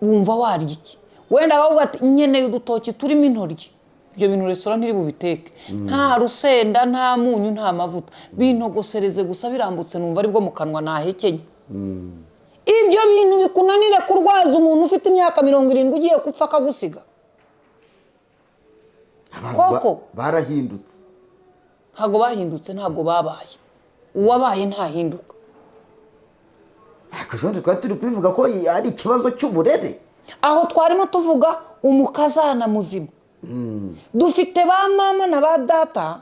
wumva warya iki? Wenda bavuga ati nkeneye udutoki turimo intoryi. Ibyo bintu resitora ntiri bubiteke, nta rusenda, nta munyu, nta mavuta, bintogosereze gusa birambutse numva aribwo mu kanwa nahekenye. Ibyo bintu bikunanire kurwaza umuntu ufite imyaka 70 ugiye gupfa akagusiga? Koko barahindutse. Ntago bahindutse, ntago babaye. Uwabaye ntahinduka. Akajone twari turi kubivuga ko ari ikibazo cy'uburere. Aho twarimo tuvuga umukazana muzima. Dufite ba mama na ba data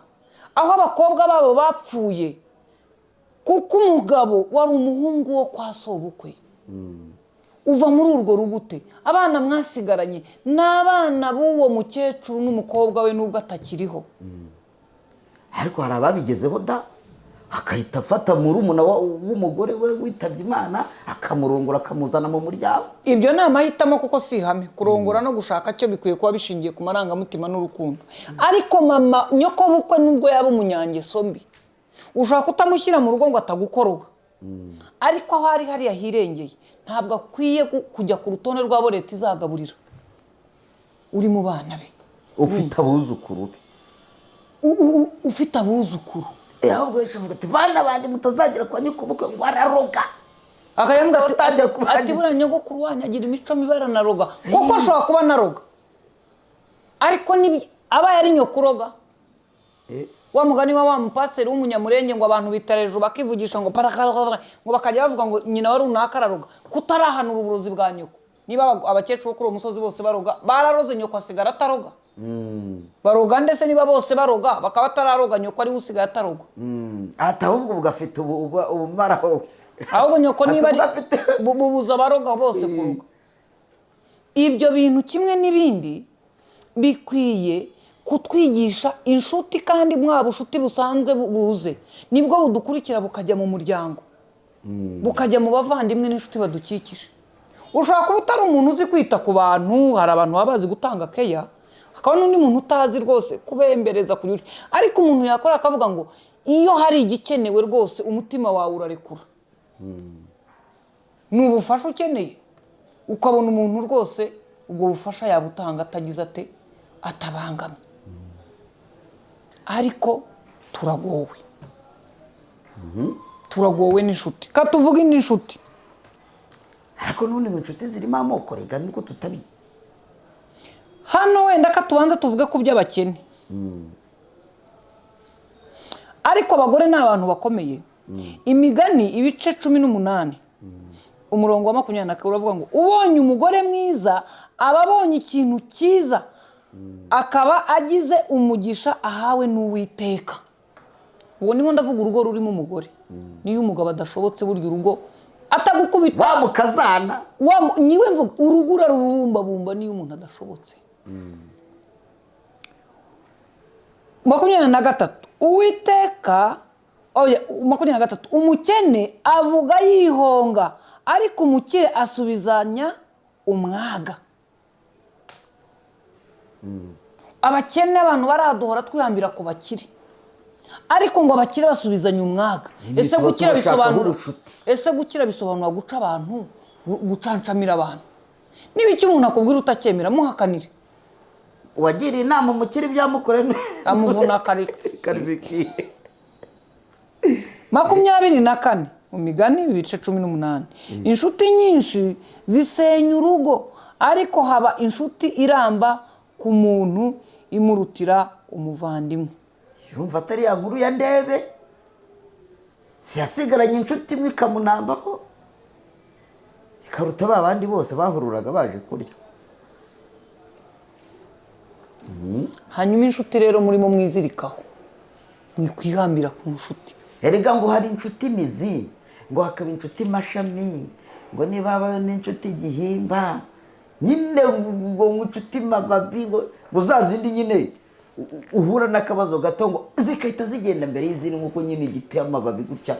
aho abakobwa babo bapfuye kuko umugabo wari umuhungu wo kwa sobukwe. Uva muri urwo rugute, abana mwasigaranye n'abana b'uwo mukecuru n'umukobwa we nubwo atakiriho. Ariko hari ababigezeho da, akahita afata murumuna w'umugore we witabye Imana akamurongora akamuzana mu muryango. Ibyo ni amahitamo kuko si ihame. Kurongora no gushaka cyo bikwiye kuba bishingiye ku marangamutima n'urukundo. Ariko mama nyoko bukwe nubwo yaba umunyangeso mbi, ushaka kutamushyira mu rugo ngo atagukoroga. Ariko aho hari hariya hirengeye, ntabwo akwiye kujya ku rutonde rw'abo leta izagaburira. Uri mu bana be, ufite abuzukuru be, ufite abuzukuru. Ahubwo yishavuga ati bana bandi mutazagira kwa nyoko bukwe ngo araroga. Akayambwa ati buriya nyogokuru wanyu agira imico mibara na roga. Kuko ashobora kuba naroga, ariko aba yari nyokuroga. Wa mugani wa mupasiteri w'umunyamurenge ngo abantu bitareje bakivugisha ngo ngo bakajya bavuga ngo nyina wari runaka araroga. Kutarahanura uburozi bwa nyoko. Niba abakecuru kuri uwo musozi bose baroga, bararoze nyoko asigara ataroga. Baroga ndetse niba bose baroga bakaba atararoga nyoko ari usigaye ataroga. Ati ahubwo bugafite ubumaraho. Ahubwo nyoko niba ari bubuza baroga bose kuroga. Ibyo bintu kimwe n'ibindi bikwiye kutwigisha inshuti, kandi mwaba ushuti busanzwe buze nibwo budukurikira bukajya mu muryango, bukajya mu bavandimwe n'inshuti badukikije. Ushaka kuba utari umuntu uzi kwita ku bantu, hari abantu baba bazi gutanga keya, hakaba n'undi muntu utazi rwose kubembereza kunyura. Ariko umuntu yakora akavuga ngo iyo hari igikenewe rwose umutima wawe urarekura. N'ubufasha ukeneye ukabona umuntu rwose ubwo bufasha yabutanga atagize ate atabangamye ariko turagowe turagowe n'inshuti katuvuge n'inshuti ariko n'ubundi ngo inshuti zirimo amoko rega nuko tutabizi. hano wenda katubanza tuvuge ku by'abakene ariko abagore ni abantu bakomeye. Imigani ibice 18 umurongo wa 24 uravuga ngo ubonye umugore mwiza aba abonye ikintu cyiza akaba agize umugisha ahawe n'Uwiteka. Uwo niho ndavuga urugo rurimo umugore. Niyo umugabo adashobotse burya urugo atagukubita wa mukazana niwe mvuga urugo rurumba niyo umuntu adashobotse. 23 Uwiteka 23 umukene avuga yihonga ariko umukire asubizanya umwaga. Abakene abantu baraduhora twihambira ku bakire ariko ngo abakire basubizanya umwaga. Ese gukira bisobanura guca abantu gucancamira abantu. Niba icyo umuntu akubwira utacyemera muhakanire. Wagira inama umukire byamukore amuvuna karibiki. 24 mu migani ibice 18 inshuti nyinshi zisenya urugo ariko haba inshuti iramba ku muntu imurutira umuvandimwe. Yumva atari ya nkuru ya Ndebe siyasigaranye inshuti imwe ikamunambaho ikaruta babandi bose bahururaga baje kurya. Hanyuma inshuti rero murimo mwizirikaho mwikwihambira ku nshuti. Erega ngo hari inshuti mizi ngo hakaba inshuti mashami ngo niba aba n'inshuti gihimba nyine ngo inshuti mababi ngo uzazindi nyine uhura n'akabazo gato ngo zikahita zigenda mbere y'izindi nkuko nyine igiti amababi gutya.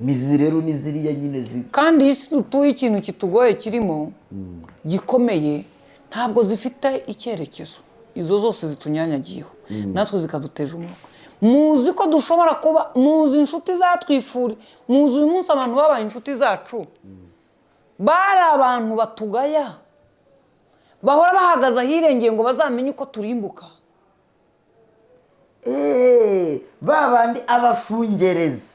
Mizi rero ni ziriya nyine kandi isi dutuye ikintu kitugoye kirimo gikomeye ntabwo zifite icyerekezo. Izo zose zitunyanyagiyeho natwe zikaduteje umwuka. Muzi ko dushobora kuba muzi inshuti zatwifuri muzi uyu munsi abantu babaye inshuti zacu bari abantu batugaya bahora bahagaza hirengeye ngo bazamenye uko turimbuka. babandi abafungerezi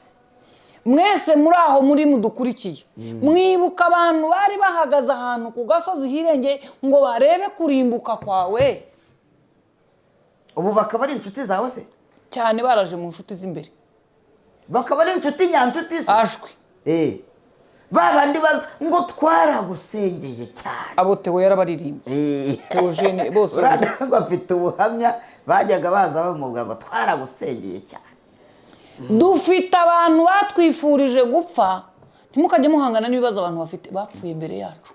mwese muri aho muri mudukurikiye mwibuka abantu bari bahagaze ahantu ku gasozi hirengeye ngo barebe kurimbuka kwawe. ubu bakaba ari inshuti zawe se cyane baraje mu nshuti z'imbere bakaba ari inshuti nyanshuti se ashwi babandi baza ngo twaragusengeye cyane. abo Theo yarabaririmbe Theogene bose ngo afite ubuhamya bajyaga baza bamuvuga ngo twaragusengeye cyane. Dufite abantu batwifurije gupfa ntimukajye muhangana n'ibibazo abantu bafite bapfuye imbere yacu.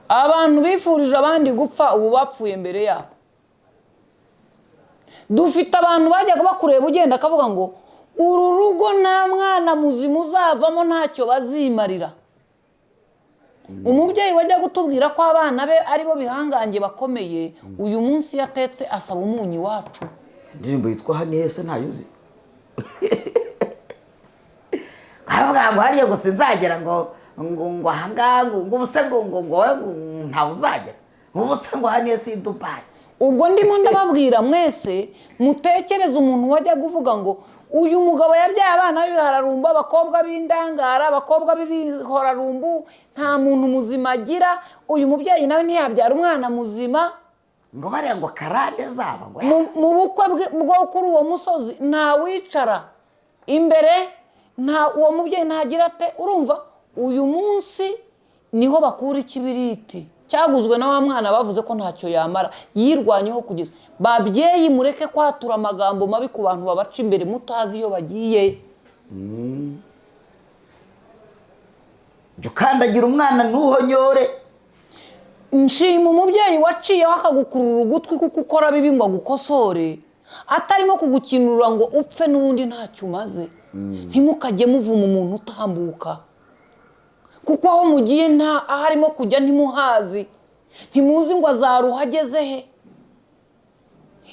Abantu bifurije abandi gupfa ubu bapfuye imbere yabo. Dufite abantu bajyaga bakureba ugenda akavuga ngo uru rugo nta mwana muzima uzavamo ntacyo bazimarira. Umubyeyi wajya gutubwira ko abana be aribo bihangange bakomeye uyu munsi yatetse asaba umunyu wacu. Ndirimbo yitwa hani hese ntayuzi. Avuga ngo hariye gusa nzagera ngo ahanga ngo ubuse ngo ntawe uzagera. Ubuse ngo hani hese Dubai. Ubwo ndimo ndababwira mwese mutekereze umuntu wajya kuvuga ngo uyu mugabo yabyaye abana b'ibihararumba abakobwa b'indangara abakobwa b'ibihorarumbu nta muntu muzima agira. Uyu mubyeyi nawe ntiyabyara umwana muzima ngo bariya ngo karande zaba ngo mu bukwe bwo kuri uwo musozi nta wicara imbere nta uwo mubyeyi ntagira ate. Urumva uyu munsi niho bakura ikibiriti cyaguzwe na wa mwana bavuze ko ntacyo yamara yirwanyeho kugeza. Babyeyi mureke kwatura amagambo mabi ku bantu babaca imbere mutazi iyo bagiye. Ukandagira umwana ntuhonyore. Nshima umubyeyi waciyeho akagukurura ugutwi kuko ukora bibi ngo agukosore atarimo kugukinura ngo upfe n'ubundi ntacyo umaze. Ntimukajye muvuma umuntu utambuka kuko aho mugiye nta aharimo kujya ntimuhazi ntimuzi ngo azaruha ageze he.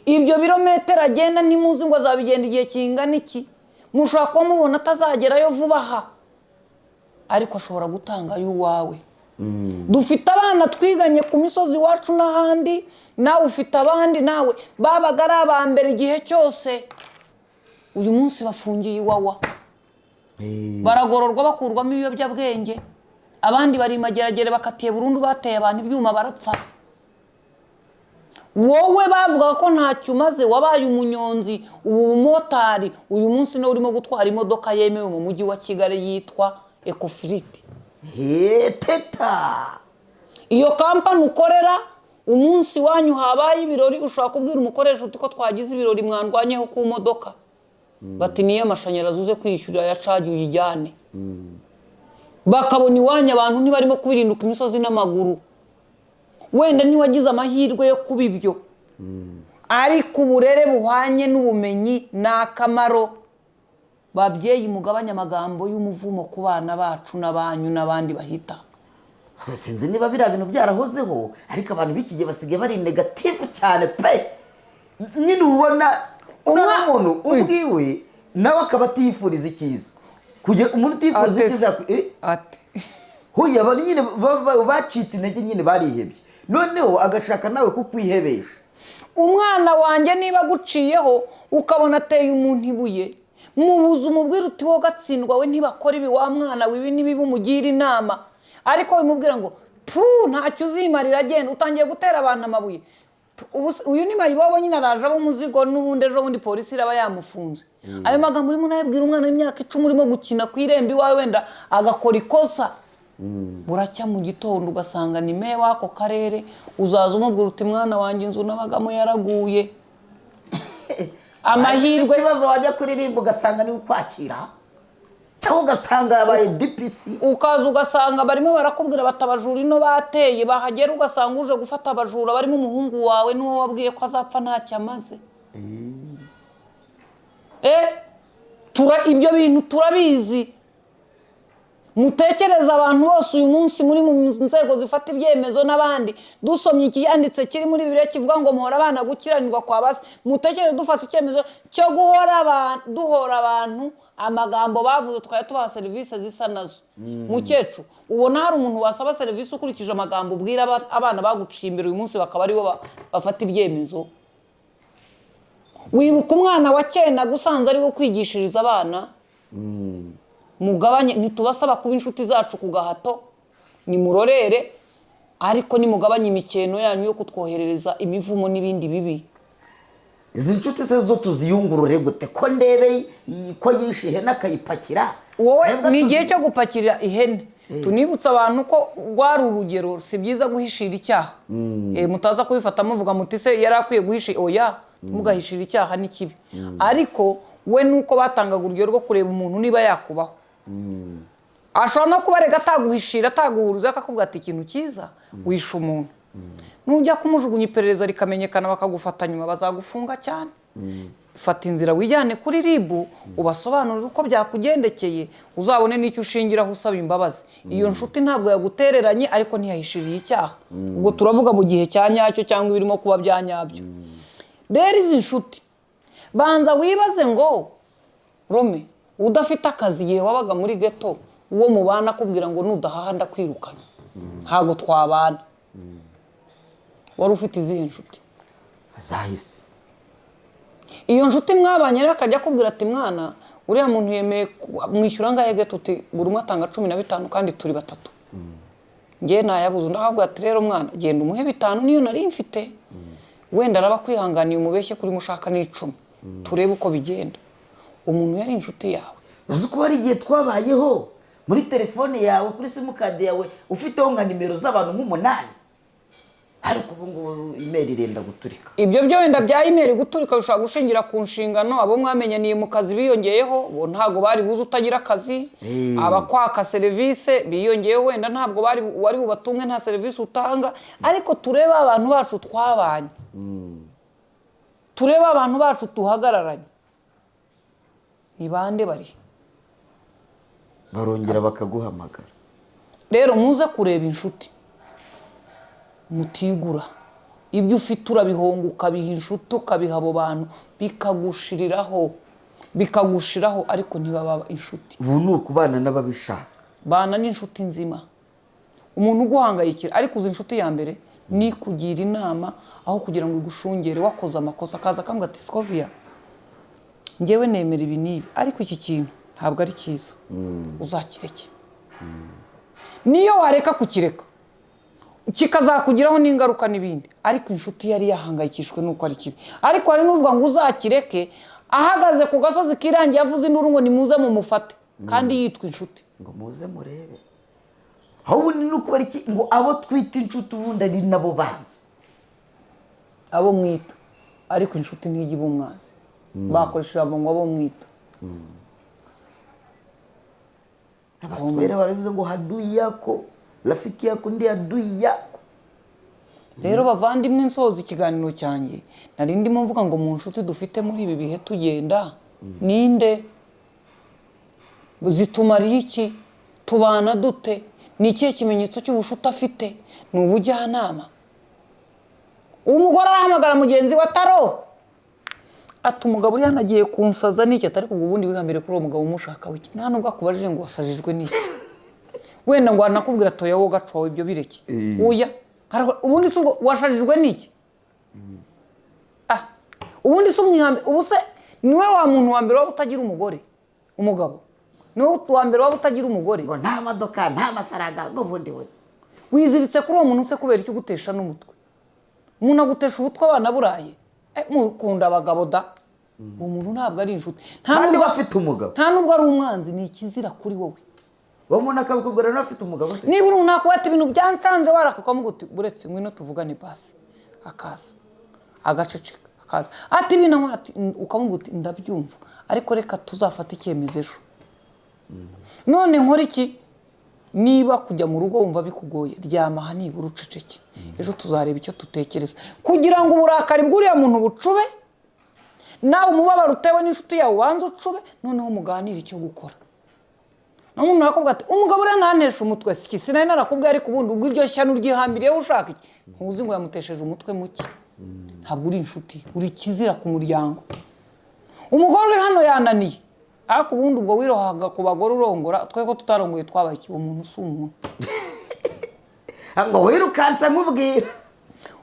Ibyo birometero agenda ntimuzi ngo azabigenda igihe kingana iki. Mushobora kuba mubona atazagerayo vuba aha ariko ashobora gutangayo uwawe dufite abana twiganye ku misozi iwacu n'ahandi, nawe ufite abandi, nawe babaga ari aba mbere igihe cyose, uyu munsi bafungiye Iwawa, baragororwa bakurwamo ibiyobyabwenge, abandi bari mageragere bakatiye burundu, bateye abantu ibyuma barapfa. Wowe bavuga ko ntacyo umaze, wabaye umunyonzi, ubu motari, uyu munsi no urimo gutwara imodoka yemewe mu mujyi wa Kigali yitwa Ecofrit. Teta, iyo kampani ukorera, umunsi wanyu habaye ibirori, ushobora kubwira umukoresha uti ko twagize ibirori mwandwanyeho ku modoka, bati niyo amashanyarazi uze kwishyurira ya caji uyijyane. Bakabona iwanyu abantu ntibarimo kubirinduka imisozi n'amaguru, wenda ntiwagize amahirwe yo kuba ibyo, ariko uburere buhwanye n'ubumenyi ni akamaro. Babyeyi mugabanya amagambo y'umuvumo ku bana bacu n'abanyu n'abandi bahita. sinzi niba biriya bintu byarahozeho, ariko abantu b'iki gihe basigaye bari negative cyane pe. Nyine ubona umuntu ubwiwe nawe akaba atifuriza icyiza, kugira umuntu utifuriza icyiza ati huye abantu nyine bacitse intege, nyine barihebye, noneho agashaka nawe kukwihebesha. Umwana wanjye niba guciyeho ukabona ateye umuntu ibuye, mubuze umubwira uti wowe gatsindwa, we ntibakora ibi, wa mwana wibi nibibi umugira inama, ariko wimubwira ngo ntacyo uzimarira, agenda utangiye gutera abantu amabuye. Uyu ni mayibobo nyine araje abo umuzigo, n'ubundi ejo bundi polisi iraba yamufunze. Ayo magambo urimo unayabwira umwana w'imyaka 10 urimo gukina ku irembo iwawe, wenda agakora ikosa, buracya mu gitondo ugasanga ni meya w'ako karere, uzaza umubwira uti mwana wanjye inzu nabagamo yaraguye. Amahirwe ikibazo wajya kuririmba ugasanga ni ukwakira, cyangwa ugasanga yabaye DPC, ukaza ugasanga barimo barakubwira batabajura ino bateye, bahagera ugasanga uje gufata abajura barimo umuhungu wawe n'uwo wabwiye ko azapfa ntacyo amaze. Ibyo bintu turabizi. Mutekereza abantu bose uyu munsi muri mu nzego zifata ibyemezo n'abandi, dusomye ikiyanditse kiri muri Bibiliya kivuga ngo muhora abana gukiranirwa kwa base, mutekereze dufata icyemezo cyo duhora abantu amagambo bavuze twaya tubaha serivisi zisa nazo. Mukecuru, ubona hari umuntu wasaba serivisi ukurikije amagambo ubwira abana baguciye imbere uyu munsi bakaba aribo bafata ibyemezo? Wibuka umwana wa cyenda gusanze ari wo kwigishiriza abana. Mugabanye, nitubasaba kuba inshuti zacu ku gahato, ni murorere, ariko ni mugabanye imikeno yanyu yo kutwoherereza imivumo n'ibindi bibi. izi nshuti se zo tuziyungurure gute ko ndebe ko yishe ihene akayipakira? Wowe ni igihe cyo gupakira ihene. Tunibutsa abantu ko rwari urugero, si byiza guhishira icyaha. Mutaza kubifata muvuga muti se yari akwiye guhishira, oya, mugahishira icyaha ni kibi. Ariko we nuko batangaga urugero rwo kureba umuntu niba yakubaho. Ashobora no kubarega ataguhishira, ataguhuruza, akakubwira ati ikintu cyiza wishe umuntu. Nujya kumujugunya iperereza rikamenyekana bakagufata nyuma bazagufunga cyane. Fata inzira wijyane kuri RIB, ubasobanurira uko byakugendekeye, uzabone n'icyo ushingiraho usaba imbabazi. Iyo nshuti ntabwo yagutereranye ariko ntiyahishiriye icyaha. Ubwo turavuga mu gihe cya nyacyo cyangwa ibirimo kuba byanyabyo. Rero izi nshuti banza wibaze ngo Rome, udafite akazi igihe wabaga muri ghetto, uwo mubana akubwira ngo nudahaha ndakwirukana, ntago twabana, wari ufite izihe nshuti? Zahise. Iyo nshuti mwabanye rero akajya akubwira ati mwana, uriya muntu yemeye mwishyura ngahe ghetto, uti buri umwe atanga 15 kandi turi batatu. Ngiye nayabuze, ndakubwira ati rero mwana, genda umuhe 5 niyo nari mfite, wenda araba kwihanganiye umubeshye kuri mushaka n'10, turebe uko bigenda. Umuntu yari inshuti yawe. Uzi ko hari igihe twabayeho muri telefone yawe, kuri simukadi yawe ufiteho nka nimero z'abantu nk'8, ariko ubu ngubu email irenda guturika. Ibyo byo wenda bya email guturika bishobora gushingira ku nshingano, abo mwamenyaniye mu kazi biyongeyeho, bo ntago bari buze utagira akazi. Abakwaka serivisi biyongeyeho, wenda ntabwo wari bubatunge nta serivisi utanga. Ariko tureba abantu bacu twabanye, tureba abantu bacu tuhagararanye, ni bande bari? Barongera bakaguhamagara. Rero muze kureba inshuti, mutigura ibyo ufite urabihonga ukabiha inshuti, ukabiha abo bantu bikagushiraho, ariko ntibaba inshuti. Ubu ni ukubana n'ababishaka. Bana n'inshuti nzima, umuntu uguhangayikira ariko uzi inshuti ya mbere ni kugira inama aho kugira ngo igushungere wakoze amakosa akaza akambwira ati Scovia ngewe nemera ibi n'ibi ariko iki kintu ntabwo ari cyiza uzakireke niyo wareka kukireka kikazakugiraho n'ingaruka n'ibindi ariko inshuti yari yahangayikishwe nuko ari kibi ariko hari n'uvuga ngo uzakireke ahagaze ku gasozi kirangiye avuze induru ngo nimuze mumufate kandi yitwa inshuti ngo muze murebe aho ubundi ni ukubera iki ngo abo twita inshuti ubundi ari nabo banzi abo mwita ariko inshuti ntijya iba umwanzi bakoresheje ngo abo mwita abaswahili barabivuze ngo hadui yako rafiki yako ndi adui yako. Rero bavandimwe nsoza ikiganiro cyanjye nari ndimo mvuga ngo mu nshuti dufite muri ibi bihe tugenda ninde zitumariye iki tubana dute ni ikihe kimenyetso cy'ubushuti afite ni ubujyanama. Umugore arahamagara mugenzi wa Taro ati umugabo uri yanagiye kunsaza n'iki atari kugo ubundi wihambire kuri uwo mugabo umushaka wiki nta nubwo akubajije ngo wasajijwe n'iki wenda ngo anakubwira toya wo gacowe ibyo bireke oya ubundi se washajijwe n'iki ubundi se umwihambe ubu se niwe wa muntu wa mbere waba utagira umugore umugabo niwe wa mbere waba utagira umugore ngo nta modoka nta mafaranga ngo bundi we wiziritse kuri uwo muntu se kubera icyo gutesha n'umutwe umuntu agutesha ubutwe abana buraye mukunda abagabo da uwo muntu ntabwo ari inshuti kandi bafite umugabo nta nubwo ari umwanzi ni ikizira kuri wowe uwo muntu akabikubwira n'afite umugabo se niba uri umuntu ati ibintu byancanje warakamuga uti buretse ngwino tuvugane basi akaza agaceceka akaza ati ibintu ati ukamuga uti ndabyumva ariko reka tuzafata icyemezo ejo none nkora iki niba kujya mu rugo wumva bikugoye ryama aha nibura uceceke ejo tuzareba icyo tutekereza kugira ngo uburakari bw'uriya muntu bucube nawe umubabaro utewe n'inshuti yawe ubanza ucube noneho muganire icyo gukora n'umuntu arakubwira ati umugabo uriya ntanesha umutwe siki sinari narakubwiye ariko ubundi ubwo iryo shyano ryihambiriyeho ushaka iki ntuzi ngo yamutesheje umutwe muke ntabwo uri inshuti uri kizira ku muryango umugore uri hano yananiye ariko ubundi ubwo wirohaga ku bagore urongora twe ko tutarongoye twabaye iki uwo muntu si umuntu ngo wirukanse nkubwira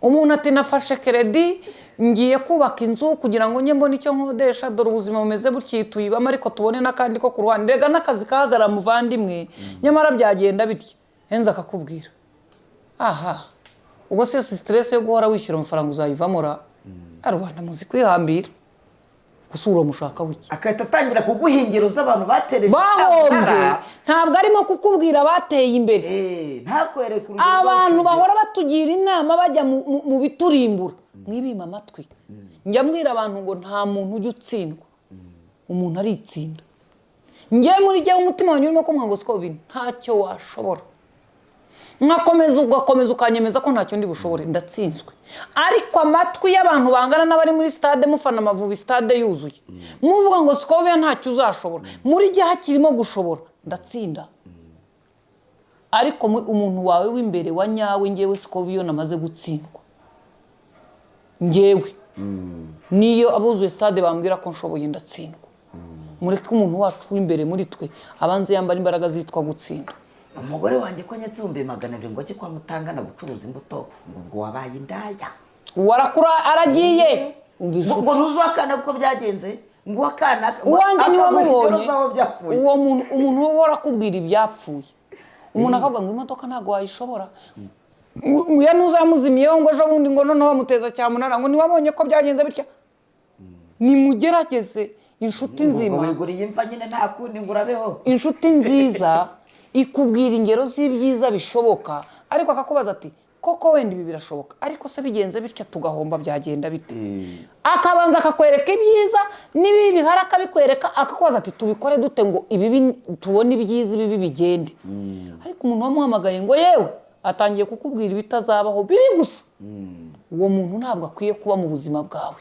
umuntu ati nafashe kredi ngiye kubaka inzu kugira ngo njye mbone icyo nkodesha dore ubuzima bumeze butya tuyibamo ariko tubone n'akandi ko ku ruhande rega n'akazi kahagara muvandimwe nyamara byagenda bityo henze akakubwira aha ubwo se stress yo guhora wishyura amafaranga uzayivamo ra Rwanda muzi kwihambira gusura mushaka wiki akahita atangira kuguha ingero z'abantu batereje bahombye ntabwo arimo kukubwira bateye imbere ntakwereke abantu bahora batugira inama bajya mu biturimbura mwibima amatwi njya mbwira abantu ngo nta muntu ujya utsindwa umuntu aritsinda njye muri jye umutima wanjye urimo kumwa ngo Scovia ntacyo washobora nkakomeza ugakomeza ukanyemeza ko ntacyo ndi bushobore ndatsinzwe ariko amatwi y'abantu bangana n'abari muri stade mufana Amavubi stade yuzuye muvuga ngo Scovia ntacyo uzashobora muri jye hakirimo gushobora ndatsinda ariko umuntu wawe w'imbere wa nyawe ngewe Scovia namaze gutsindwa ngewe niyo abuzuye stade bambwira ko nshoboye ndatsindwa mureke umuntu wacu w'imbere muri twe abanze yambara imbaraga zitwa gutsinda umugore wanjye ko nyatsumbiye 200 ngo cyo kwa mutangana gucuruza imbuto ngo wabaye indaya warakura aragiye ngo ntuzwakana uko byagenze ngo akana uwanjye niwe mubonye uwo umuntu wo warakubwira ibyapfuye umuntu akavuga ngo imodoka ntago wayishobora muya ntuzamuzimiyeho ngo ejo bundi ngo noneho bamuteza cyamunara ngo niwabonye ko byagenze bitya nimugerageze inshuti nzima wiguriye imva nyine nta kundi ngo urabeho inshuti nziza ikubwira ingero z'ibyiza bishoboka ariko akakubaza ati koko wenda ibi birashoboka ariko se bigenze bitya tugahomba byagenda bite akabanza akakwereka ibyiza n'ibibi bihari akabikwereka akakubaza ati tubikore dute ngo ibi tubone ibyiza ibi bigende ariko umuntu wamuhamagaye ngo yewe atangiye kukubwira ibitazabaho bibi gusa uwo muntu ntabwo akwiye kuba mu buzima bwawe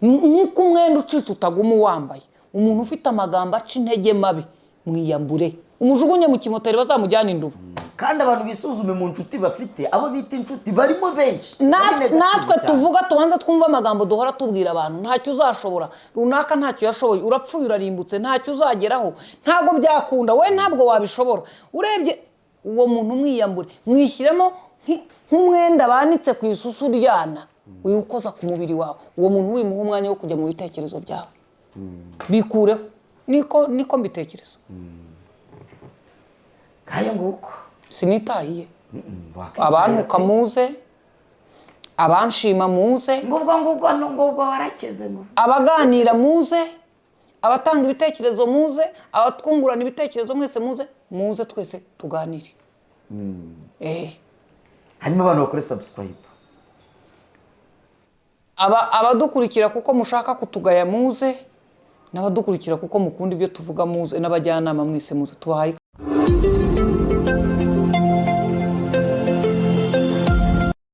nk'uko umwenda ucitse utaguma uwambaye umuntu ufite amagambo aca intege mabi mwiyambure umujugunye mu kimoteri bazamujyana indubu kandi abantu bisuzume mu nshuti bafite abo bita inshuti barimo benshi natwe tuvuga tubanza twumva amagambo duhora tubwira abantu ntacyo uzashobora runaka ntacyo yashoboye urapfuye urarimbutse ntacyo uzageraho ntabwo byakunda we ntabwo wabishobora urebye uwo muntu mwiyambure mwishyiremo nk'umwenda banitse ku isusu ryana wiwukoza ku mubiri wawe uwo muntu wimuha umwanya wo kujya mu bitekerezo byawe bikureho niko mbitekerezo kaya nguko sinitahiye abantu kamuze abanshima muze ngubwo warakeze ngo abaganira muze abatanga ibitekerezo muze abatwungurana ibitekerezo mwese muze twese tuganire hanyuma abantu bakore subscribe abadukurikira kuko mushaka kutugaya muze n'abadukurikira kuko mukunda ibyo tuvuga muze n'abajyanama mwese muze tubahaye